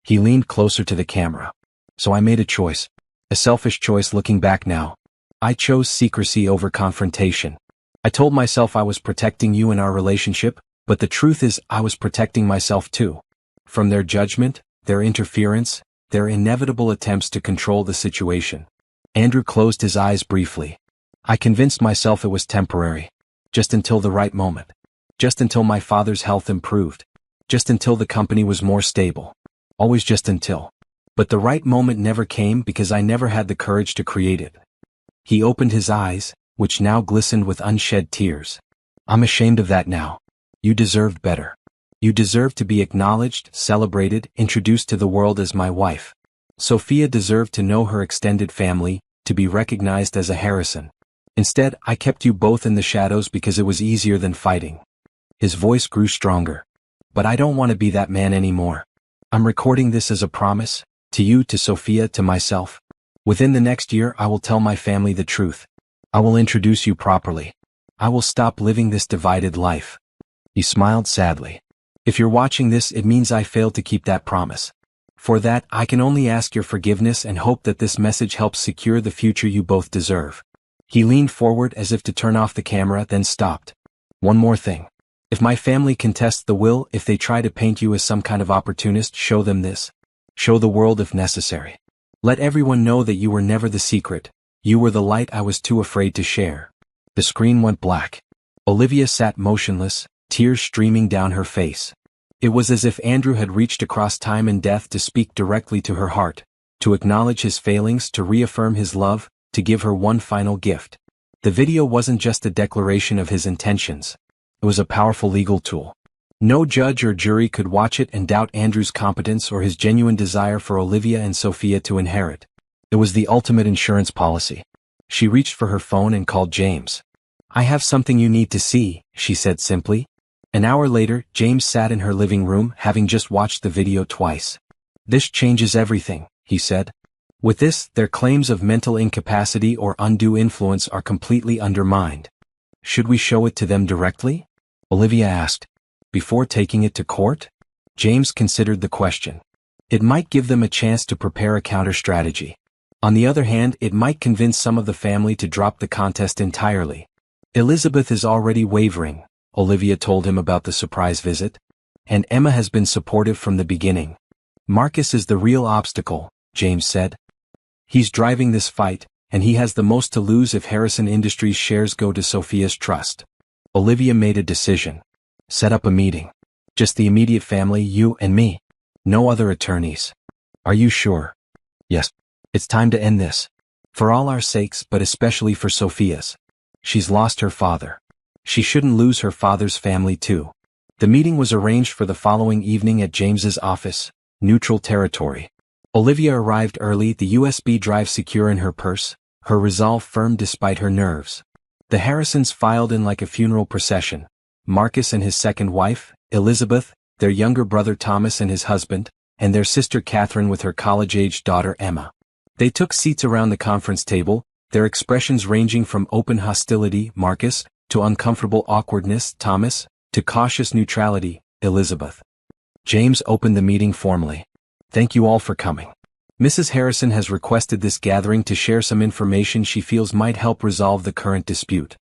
He leaned closer to the camera. "So I made a choice. A selfish choice looking back now. I chose secrecy over confrontation. I told myself I was protecting you and our relationship, but the truth is I was protecting myself too. From their judgment, their interference, their inevitable attempts to control the situation." Andrew closed his eyes briefly. "I convinced myself it was temporary. Just until the right moment. Just until my father's health improved. Just until the company was more stable. Always just until. But the right moment never came because I never had the courage to create it." He opened his eyes, which now glistened with unshed tears. "I'm ashamed of that now. You deserved better. You deserved to be acknowledged, celebrated, introduced to the world as my wife. Sophia deserved to know her extended family, to be recognized as a Harrison. Instead, I kept you both in the shadows because it was easier than fighting." His voice grew stronger. "But I don't want to be that man anymore. I'm recording this as a promise, to you, to Sophia, to myself. Within the next year, I will tell my family the truth. I will introduce you properly. I will stop living this divided life." He smiled sadly. "If you're watching this, it means I failed to keep that promise. For that, I can only ask your forgiveness and hope that this message helps secure the future you both deserve." He leaned forward as if to turn off the camera, then stopped. "One more thing. If my family contests the will, if they try to paint you as some kind of opportunist, show them this. Show the world if necessary. Let everyone know that you were never the secret. You were the light I was too afraid to share." The screen went black. Olivia sat motionless, tears streaming down her face. It was as if Andrew had reached across time and death to speak directly to her heart, to acknowledge his failings, to reaffirm his love, to give her one final gift. The video wasn't just a declaration of his intentions. It was a powerful legal tool. No judge or jury could watch it and doubt Andrew's competence or his genuine desire for Olivia and Sophia to inherit. It was the ultimate insurance policy. She reached for her phone and called James. "I have something you need to see," she said simply. An hour later, James sat in her living room, having just watched the video twice. "This changes everything," he said. With this, their claims of mental incapacity or undue influence are completely undermined. Should we show it to them directly? Olivia asked. Before taking it to court? James considered the question. It might give them a chance to prepare a counter-strategy. On the other hand, it might convince some of the family to drop the contest entirely. Elizabeth is already wavering, Olivia told him about the surprise visit. And Emma has been supportive from the beginning. Marcus is the real obstacle, James said. He's driving this fight, and he has the most to lose if Harrison Industries shares go to Sophia's trust. Olivia made a decision. Set up a meeting. Just the immediate family, you and me. No other attorneys. Are you sure? Yes. It's time to end this. For all our sakes, but especially for Sophia's. She's lost her father. She shouldn't lose her father's family too. The meeting was arranged for the following evening at James's office, neutral territory. Olivia arrived early, the USB drive secure in her purse, her resolve firm despite her nerves. The Harrisons filed in like a funeral procession. Marcus and his second wife, Elizabeth, their younger brother Thomas and his husband, and their sister Catherine with her college-aged daughter Emma. They took seats around the conference table, their expressions ranging from open hostility, Marcus, to uncomfortable awkwardness, Thomas, to cautious neutrality, Elizabeth. James opened the meeting formally. Thank you all for coming. Mrs. Harrison has requested this gathering to share some information she feels might help resolve the current dispute.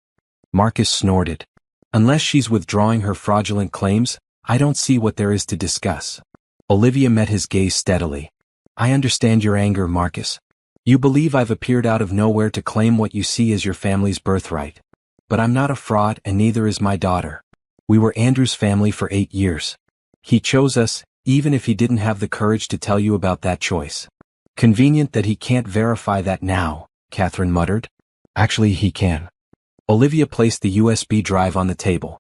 Marcus snorted. Unless she's withdrawing her fraudulent claims, I don't see what there is to discuss. Olivia met his gaze steadily. I understand your anger, Marcus. You believe I've appeared out of nowhere to claim what you see as your family's birthright. But I'm not a fraud and neither is my daughter. We were Andrew's family for 8 years. He chose us, even if he didn't have the courage to tell you about that choice. Convenient that he can't verify that now, Catherine muttered. Actually, he can. Olivia placed the USB drive on the table.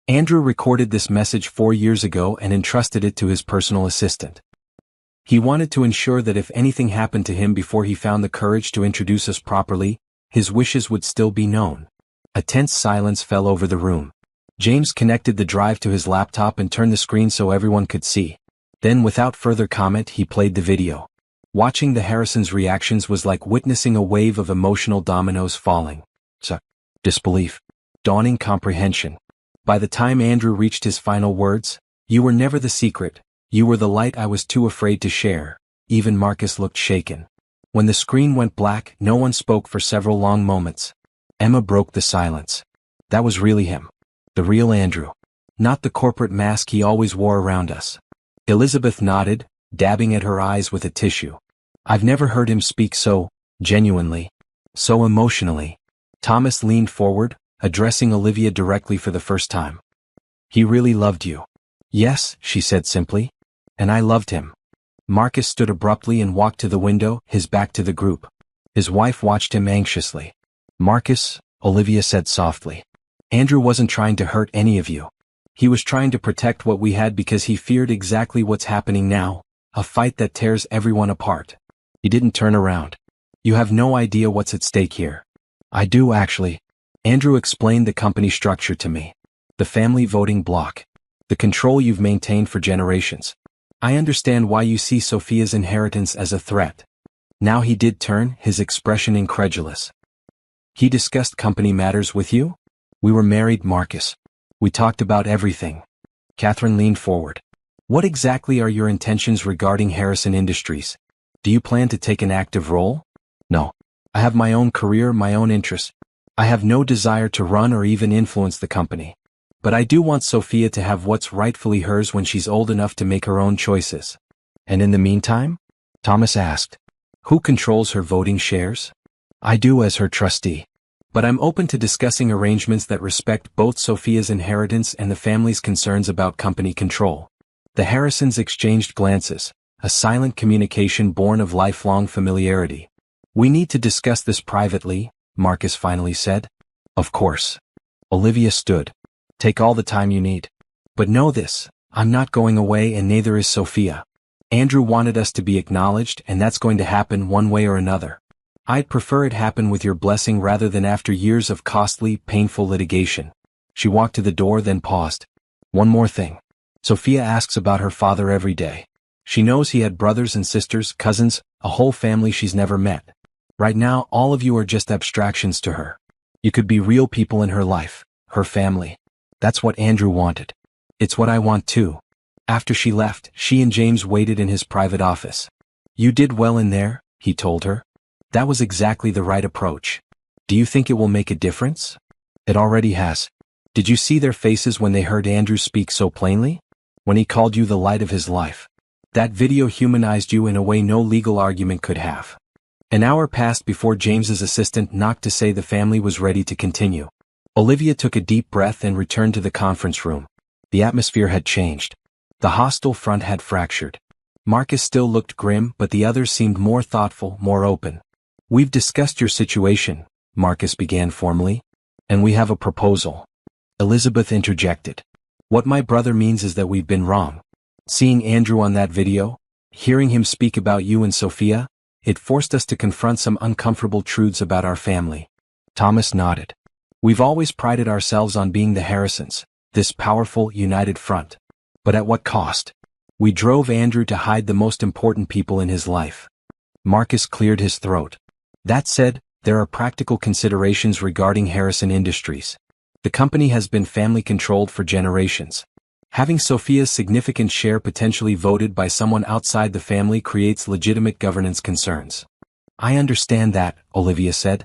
Andrew recorded this message 4 years ago and entrusted it to his personal assistant. He wanted to ensure that if anything happened to him before he found the courage to introduce us properly, his wishes would still be known. A tense silence fell over the room. James connected the drive to his laptop and turned the screen so everyone could see. Then without further comment he played the video. Watching the Harrisons' reactions was like witnessing a wave of emotional dominoes falling. Disbelief. Dawning comprehension. By the time Andrew reached his final words, "You were never the secret, you were the light I was too afraid to share," even Marcus looked shaken. When the screen went black, no one spoke for several long moments. Emma broke the silence. That was really him. The real Andrew. Not the corporate mask he always wore around us. Elizabeth nodded, dabbing at her eyes with a tissue. I've never heard him speak so genuinely, so emotionally. Thomas leaned forward, addressing Olivia directly for the first time. He really loved you. Yes, she said simply. And I loved him. Marcus stood abruptly and walked to the window, his back to the group. His wife watched him anxiously. Marcus, Olivia said softly. Andrew wasn't trying to hurt any of you. He was trying to protect what we had because he feared exactly what's happening now, a fight that tears everyone apart. He didn't turn around. You have no idea what's at stake here. I do actually. Andrew explained the company structure to me. The family voting block. The control you've maintained for generations. I understand why you see Sophia's inheritance as a threat. Now he did turn, his expression incredulous. He discussed company matters with you? We were married, Marcus. We talked about everything. Catherine leaned forward. What exactly are your intentions regarding Harrison Industries? Do you plan to take an active role? No. I have my own career, my own interests. I have no desire to run or even influence the company. But I do want Sophia to have what's rightfully hers when she's old enough to make her own choices. And in the meantime? Thomas asked. Who controls her voting shares? I do as her trustee. But I'm open to discussing arrangements that respect both Sophia's inheritance and the family's concerns about company control. The Harrisons exchanged glances, a silent communication born of lifelong familiarity. We need to discuss this privately, Marcus finally said. Of course. Olivia stood. Take all the time you need. But know this, I'm not going away and neither is Sophia. Andrew wanted us to be acknowledged and that's going to happen one way or another. I'd prefer it happen with your blessing rather than after years of costly, painful litigation. She walked to the door then paused. One more thing. Sophia asks about her father every day. She knows he had brothers and sisters, cousins, a whole family she's never met. Right now, all of you are just abstractions to her. You could be real people in her life, her family. That's what Andrew wanted. It's what I want too. After she left, she and James waited in his private office. You did well in there, he told her. That was exactly the right approach. Do you think it will make a difference? It already has. Did you see their faces when they heard Andrew speak so plainly? When he called you the light of his life. That video humanized you in a way no legal argument could have. An hour passed before James's assistant knocked to say the family was ready to continue. Olivia took a deep breath and returned to the conference room. The atmosphere had changed. The hostile front had fractured. Marcus still looked grim, but the others seemed more thoughtful, more open. We've discussed your situation, Marcus began formally. And we have a proposal. Elizabeth interjected. What my brother means is that we've been wrong. Seeing Andrew on that video, hearing him speak about you and Sophia, it forced us to confront some uncomfortable truths about our family. Thomas nodded. We've always prided ourselves on being the Harrisons, this powerful, united front. But at what cost? We drove Andrew to hide the most important people in his life. Marcus cleared his throat. That said, there are practical considerations regarding Harrison Industries. The company has been family-controlled for generations. Having Sophia's significant share potentially voted by someone outside the family creates legitimate governance concerns. I understand that, Olivia said.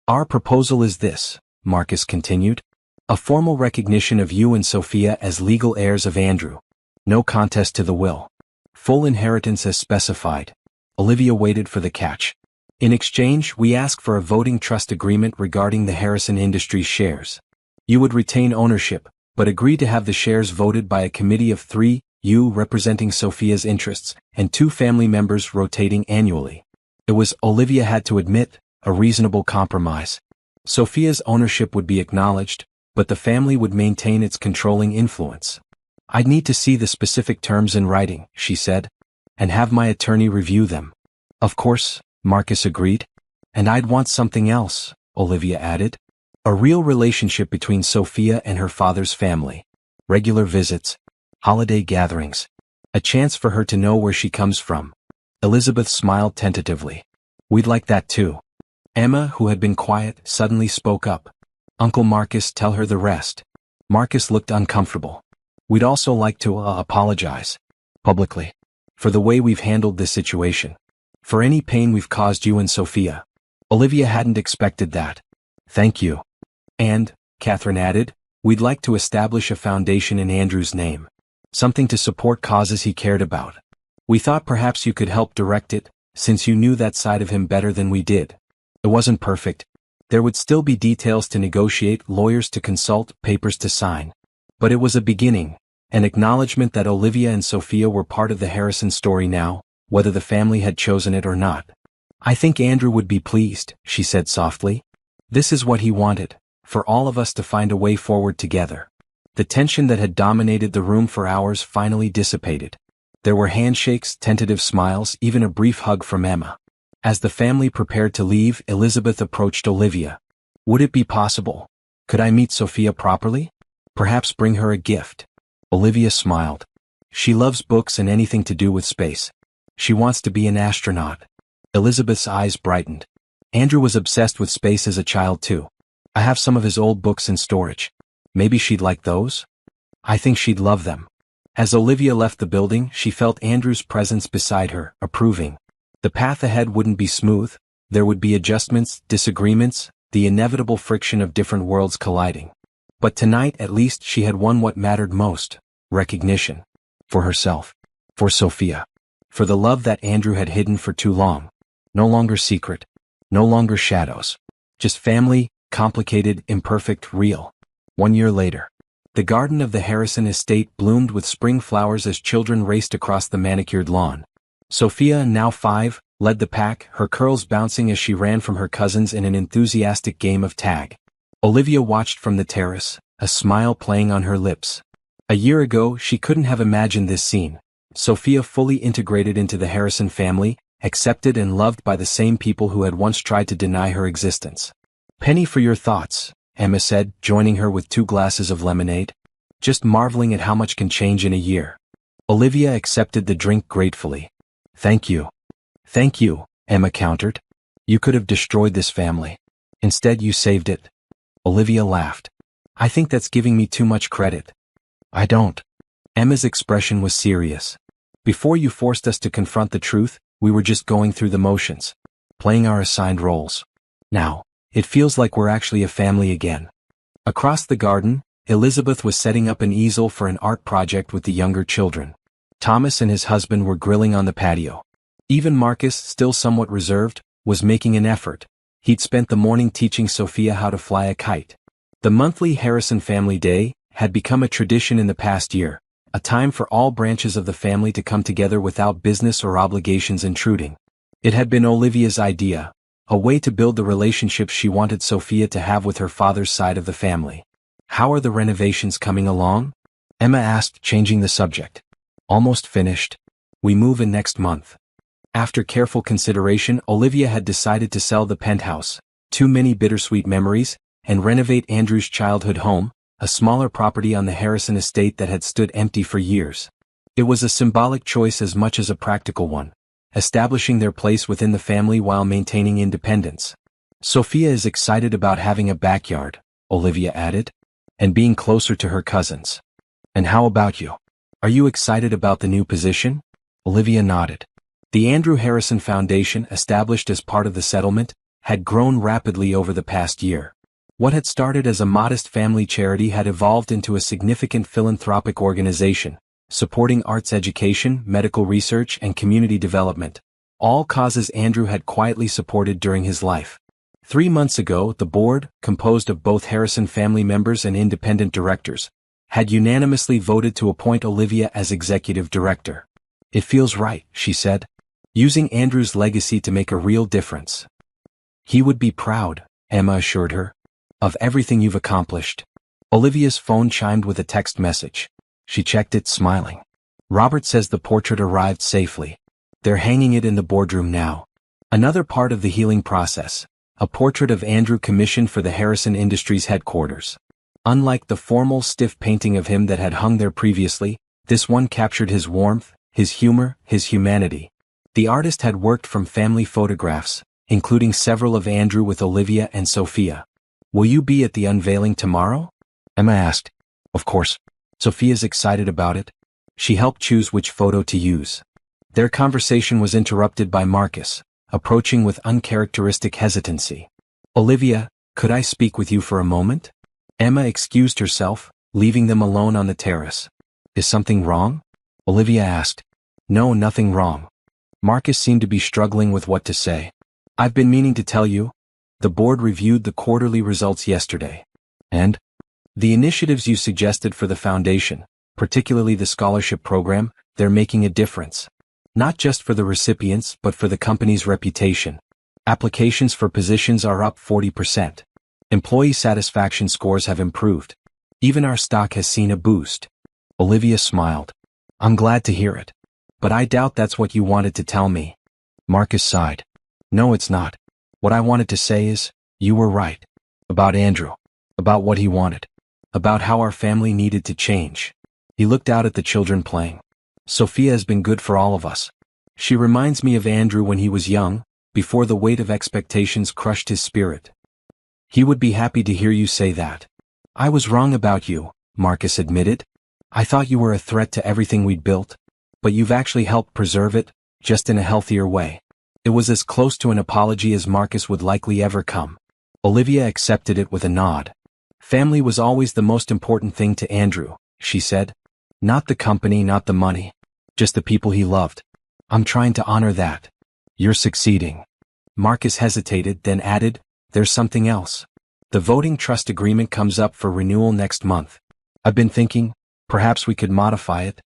Our proposal is this, Marcus continued. A formal recognition of you and Sophia as legal heirs of Andrew. No contest to the will. Full inheritance as specified. Olivia waited for the catch. In exchange, we ask for a voting trust agreement regarding the Harrison Industries shares. You would retain ownership, but agree to have the shares voted by a committee of 3, you representing Sophia's interests, and 2 family members rotating annually. It was, Olivia had to admit, a reasonable compromise. Sophia's ownership would be acknowledged, but the family would maintain its controlling influence. I'd need to see the specific terms in writing, she said, and have my attorney review them. Of course, Marcus agreed. And I'd want something else, Olivia added. A real relationship between Sophia and her father's family. Regular visits. Holiday gatherings. A chance for her to know where she comes from. Elizabeth smiled tentatively. We'd like that too. Emma, who had been quiet, suddenly spoke up. Uncle Marcus, tell her the rest. Marcus looked uncomfortable. We'd also like to apologize. Publicly. For the way we've handled this situation. For any pain we've caused you and Sophia. Olivia hadn't expected that. Thank you. And, Catherine added, we'd like to establish a foundation in Andrew's name. Something to support causes he cared about. We thought perhaps you could help direct it, since you knew that side of him better than we did. It wasn't perfect. There would still be details to negotiate, lawyers to consult, papers to sign. But it was a beginning, an acknowledgement that Olivia and Sophia were part of the Harrison story now, whether the family had chosen it or not. I think Andrew would be pleased, she said softly. This is what he wanted, for all of us to find a way forward together. The tension that had dominated the room for hours finally dissipated. There were handshakes, tentative smiles, even a brief hug from Emma. As the family prepared to leave, Elizabeth approached Olivia. Would it be possible? Could I meet Sophia properly? Perhaps bring her a gift. Olivia smiled. She loves books and anything to do with space. She wants to be an astronaut. Elizabeth's eyes brightened. Andrew was obsessed with space as a child too. I have some of his old books in storage. Maybe she'd like those? I think she'd love them. As Olivia left the building, she felt Andrew's presence beside her, approving. The path ahead wouldn't be smooth. There would be adjustments, disagreements, the inevitable friction of different worlds colliding. But tonight at least she had won what mattered most, recognition. For herself. For Sophia. For the love that Andrew had hidden for too long. No longer secret. No longer shadows. Just family, complicated, imperfect, real. 1 year later. The garden of the Harrison estate bloomed with spring flowers as children raced across the manicured lawn. Sophia, now 5, led the pack, her curls bouncing as she ran from her cousins in an enthusiastic game of tag. Olivia watched from the terrace, a smile playing on her lips. A year ago, she couldn't have imagined this scene. Sophia fully integrated into the Harrison family, accepted and loved by the same people who had once tried to deny her existence. Penny for your thoughts, Emma said, joining her with 2 glasses of lemonade. Just marveling at how much can change in a year. Olivia accepted the drink gratefully. Thank you. Thank you, Emma countered. You could have destroyed this family. Instead you saved it. Olivia laughed. I think that's giving me too much credit. I don't. Emma's expression was serious. Before you forced us to confront the truth, we were just going through the motions, playing our assigned roles. Now, it feels like we're actually a family again. Across the garden, Elizabeth was setting up an easel for an art project with the younger children. Thomas and his husband were grilling on the patio. Even Marcus, still somewhat reserved, was making an effort. He'd spent the morning teaching Sophia how to fly a kite. The monthly Harrison Family Day had become a tradition in the past year, a time for all branches of the family to come together without business or obligations intruding. It had been Olivia's idea, a way to build the relationships she wanted Sophia to have with her father's side of the family. How are the renovations coming along? Emma asked, changing the subject. Almost finished. We move in next month. After careful consideration, Olivia had decided to sell the penthouse, too many bittersweet memories, and renovate Andrew's childhood home, a smaller property on the Harrison estate that had stood empty for years. It was a symbolic choice as much as a practical one, establishing their place within the family while maintaining independence. Sophia is excited about having a backyard, Olivia added, and being closer to her cousins. And how about you? Are you excited about the new position? Olivia nodded. The Andrew Harrison Foundation, established as part of the settlement, had grown rapidly over the past year. What had started as a modest family charity had evolved into a significant philanthropic organization, supporting arts education, medical research, and community development, all causes Andrew had quietly supported during his life. 3 months ago, the board, composed of both Harrison family members and independent directors, had unanimously voted to appoint Olivia as executive director. It feels right, she said, using Andrew's legacy to make a real difference. He would be proud, Emma assured her, of everything you've accomplished. Olivia's phone chimed with a text message. She checked it, smiling. Robert says the portrait arrived safely. They're hanging it in the boardroom now. Another part of the healing process, a portrait of Andrew commissioned for the Harrison Industries headquarters. Unlike the formal, stiff painting of him that had hung there previously, this one captured his warmth, his humor, his humanity. The artist had worked from family photographs, including several of Andrew with Olivia and Sophia. Will you be at the unveiling tomorrow? Emma asked. Of course. Sophia's excited about it. She helped choose which photo to use. Their conversation was interrupted by Marcus, approaching with uncharacteristic hesitancy. Olivia, could I speak with you for a moment? Emma excused herself, leaving them alone on the terrace. Is something wrong? Olivia asked. No, nothing wrong. Marcus seemed to be struggling with what to say. I've been meaning to tell you. The board reviewed the quarterly results yesterday. And? The initiatives you suggested for the foundation, particularly the scholarship program, they're making a difference. Not just for the recipients but for the company's reputation. Applications for positions are up 40%. Employee satisfaction scores have improved. Even our stock has seen a boost. Olivia smiled. I'm glad to hear it. But I doubt that's what you wanted to tell me. Marcus sighed. No, it's not. What I wanted to say is, you were right. About Andrew. About what he wanted. About how our family needed to change. He looked out at the children playing. Sophia has been good for all of us. She reminds me of Andrew when he was young, before the weight of expectations crushed his spirit. He would be happy to hear you say that. I was wrong about you, Marcus admitted. I thought you were a threat to everything we'd built. But you've actually helped preserve it, just in a healthier way. It was as close to an apology as Marcus would likely ever come. Olivia accepted it with a nod. Family was always the most important thing to Andrew, she said. Not the company, not the money. Just the people he loved. I'm trying to honor that. You're succeeding. Marcus hesitated, then added, there's something else. The voting trust agreement comes up for renewal next month. I've been thinking, perhaps we could modify it.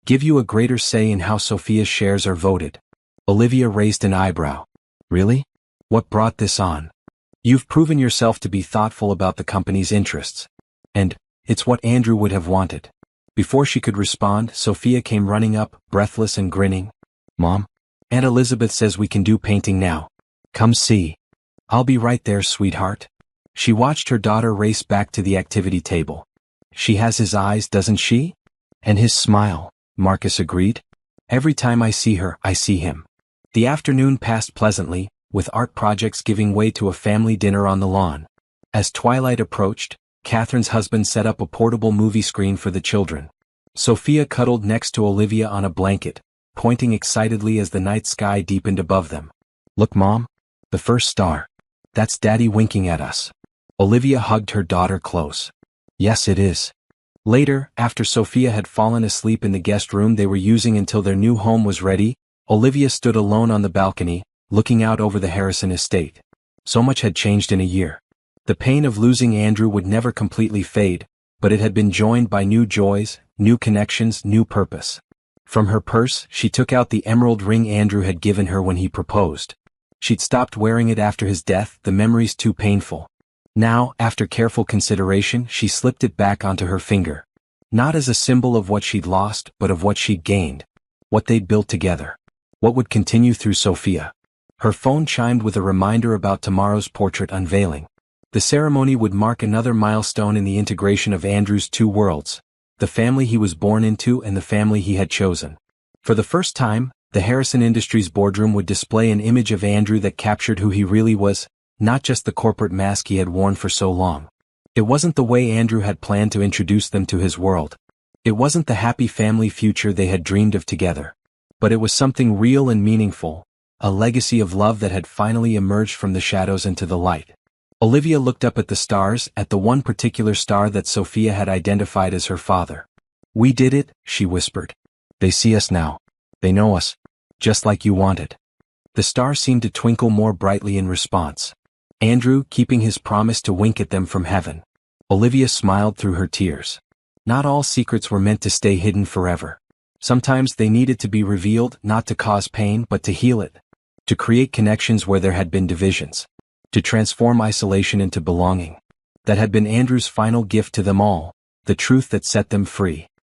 Give you a greater say in how Sophia's shares are voted. Olivia raised an eyebrow. Really? What brought this on? You've proven yourself to be thoughtful about the company's interests. And, it's what Andrew would have wanted. Before she could respond, Sophia came running up, breathless and grinning. Mom? Aunt Elizabeth says we can do painting now. Come see. I'll be right there, sweetheart. She watched her daughter race back to the activity table. She has his eyes, doesn't she? And his smile. Marcus agreed. Every time I see her, I see him. The afternoon passed pleasantly, with art projects giving way to a family dinner on the lawn. As twilight approached, Catherine's husband set up a portable movie screen for the children. Sophia cuddled next to Olivia on a blanket, pointing excitedly as the night sky deepened above them. Look, Mom. The first star. That's Daddy winking at us. Olivia hugged her daughter close. Yes, it is. Later, after Sophia had fallen asleep in the guest room they were using until their new home was ready, Olivia stood alone on the balcony, looking out over the Harrison estate. So much had changed in a year. The pain of losing Andrew would never completely fade, but it had been joined by new joys, new connections, new purpose. From her purse, she took out the emerald ring Andrew had given her when he proposed. She'd stopped wearing it after his death, the memories too painful. Now, after careful consideration, she slipped it back onto her finger. Not as a symbol of what she'd lost, but of what she'd gained. What they'd built together. What would continue through Sophia. Her phone chimed with a reminder about tomorrow's portrait unveiling. The ceremony would mark another milestone in the integration of Andrew's two worlds, the family he was born into and the family he had chosen. For the first time, the Harrison Industries boardroom would display an image of Andrew that captured who he really was, not just the corporate mask he had worn for so long. It wasn't the way Andrew had planned to introduce them to his world. It wasn't the happy family future they had dreamed of together. But it was something real and meaningful, a legacy of love that had finally emerged from the shadows into the light. Olivia looked up at the stars, at the one particular star that Sophia had identified as her father. We did it, she whispered. They see us now. They know us. Just like you wanted. The star seemed to twinkle more brightly in response. Andrew keeping his promise to wink at them from heaven. Olivia smiled through her tears. Not all secrets were meant to stay hidden forever. Sometimes they needed to be revealed, not to cause pain, but to heal it. To create connections where there had been divisions. To transform isolation into belonging. That had been Andrew's final gift to them all, the truth that set them free.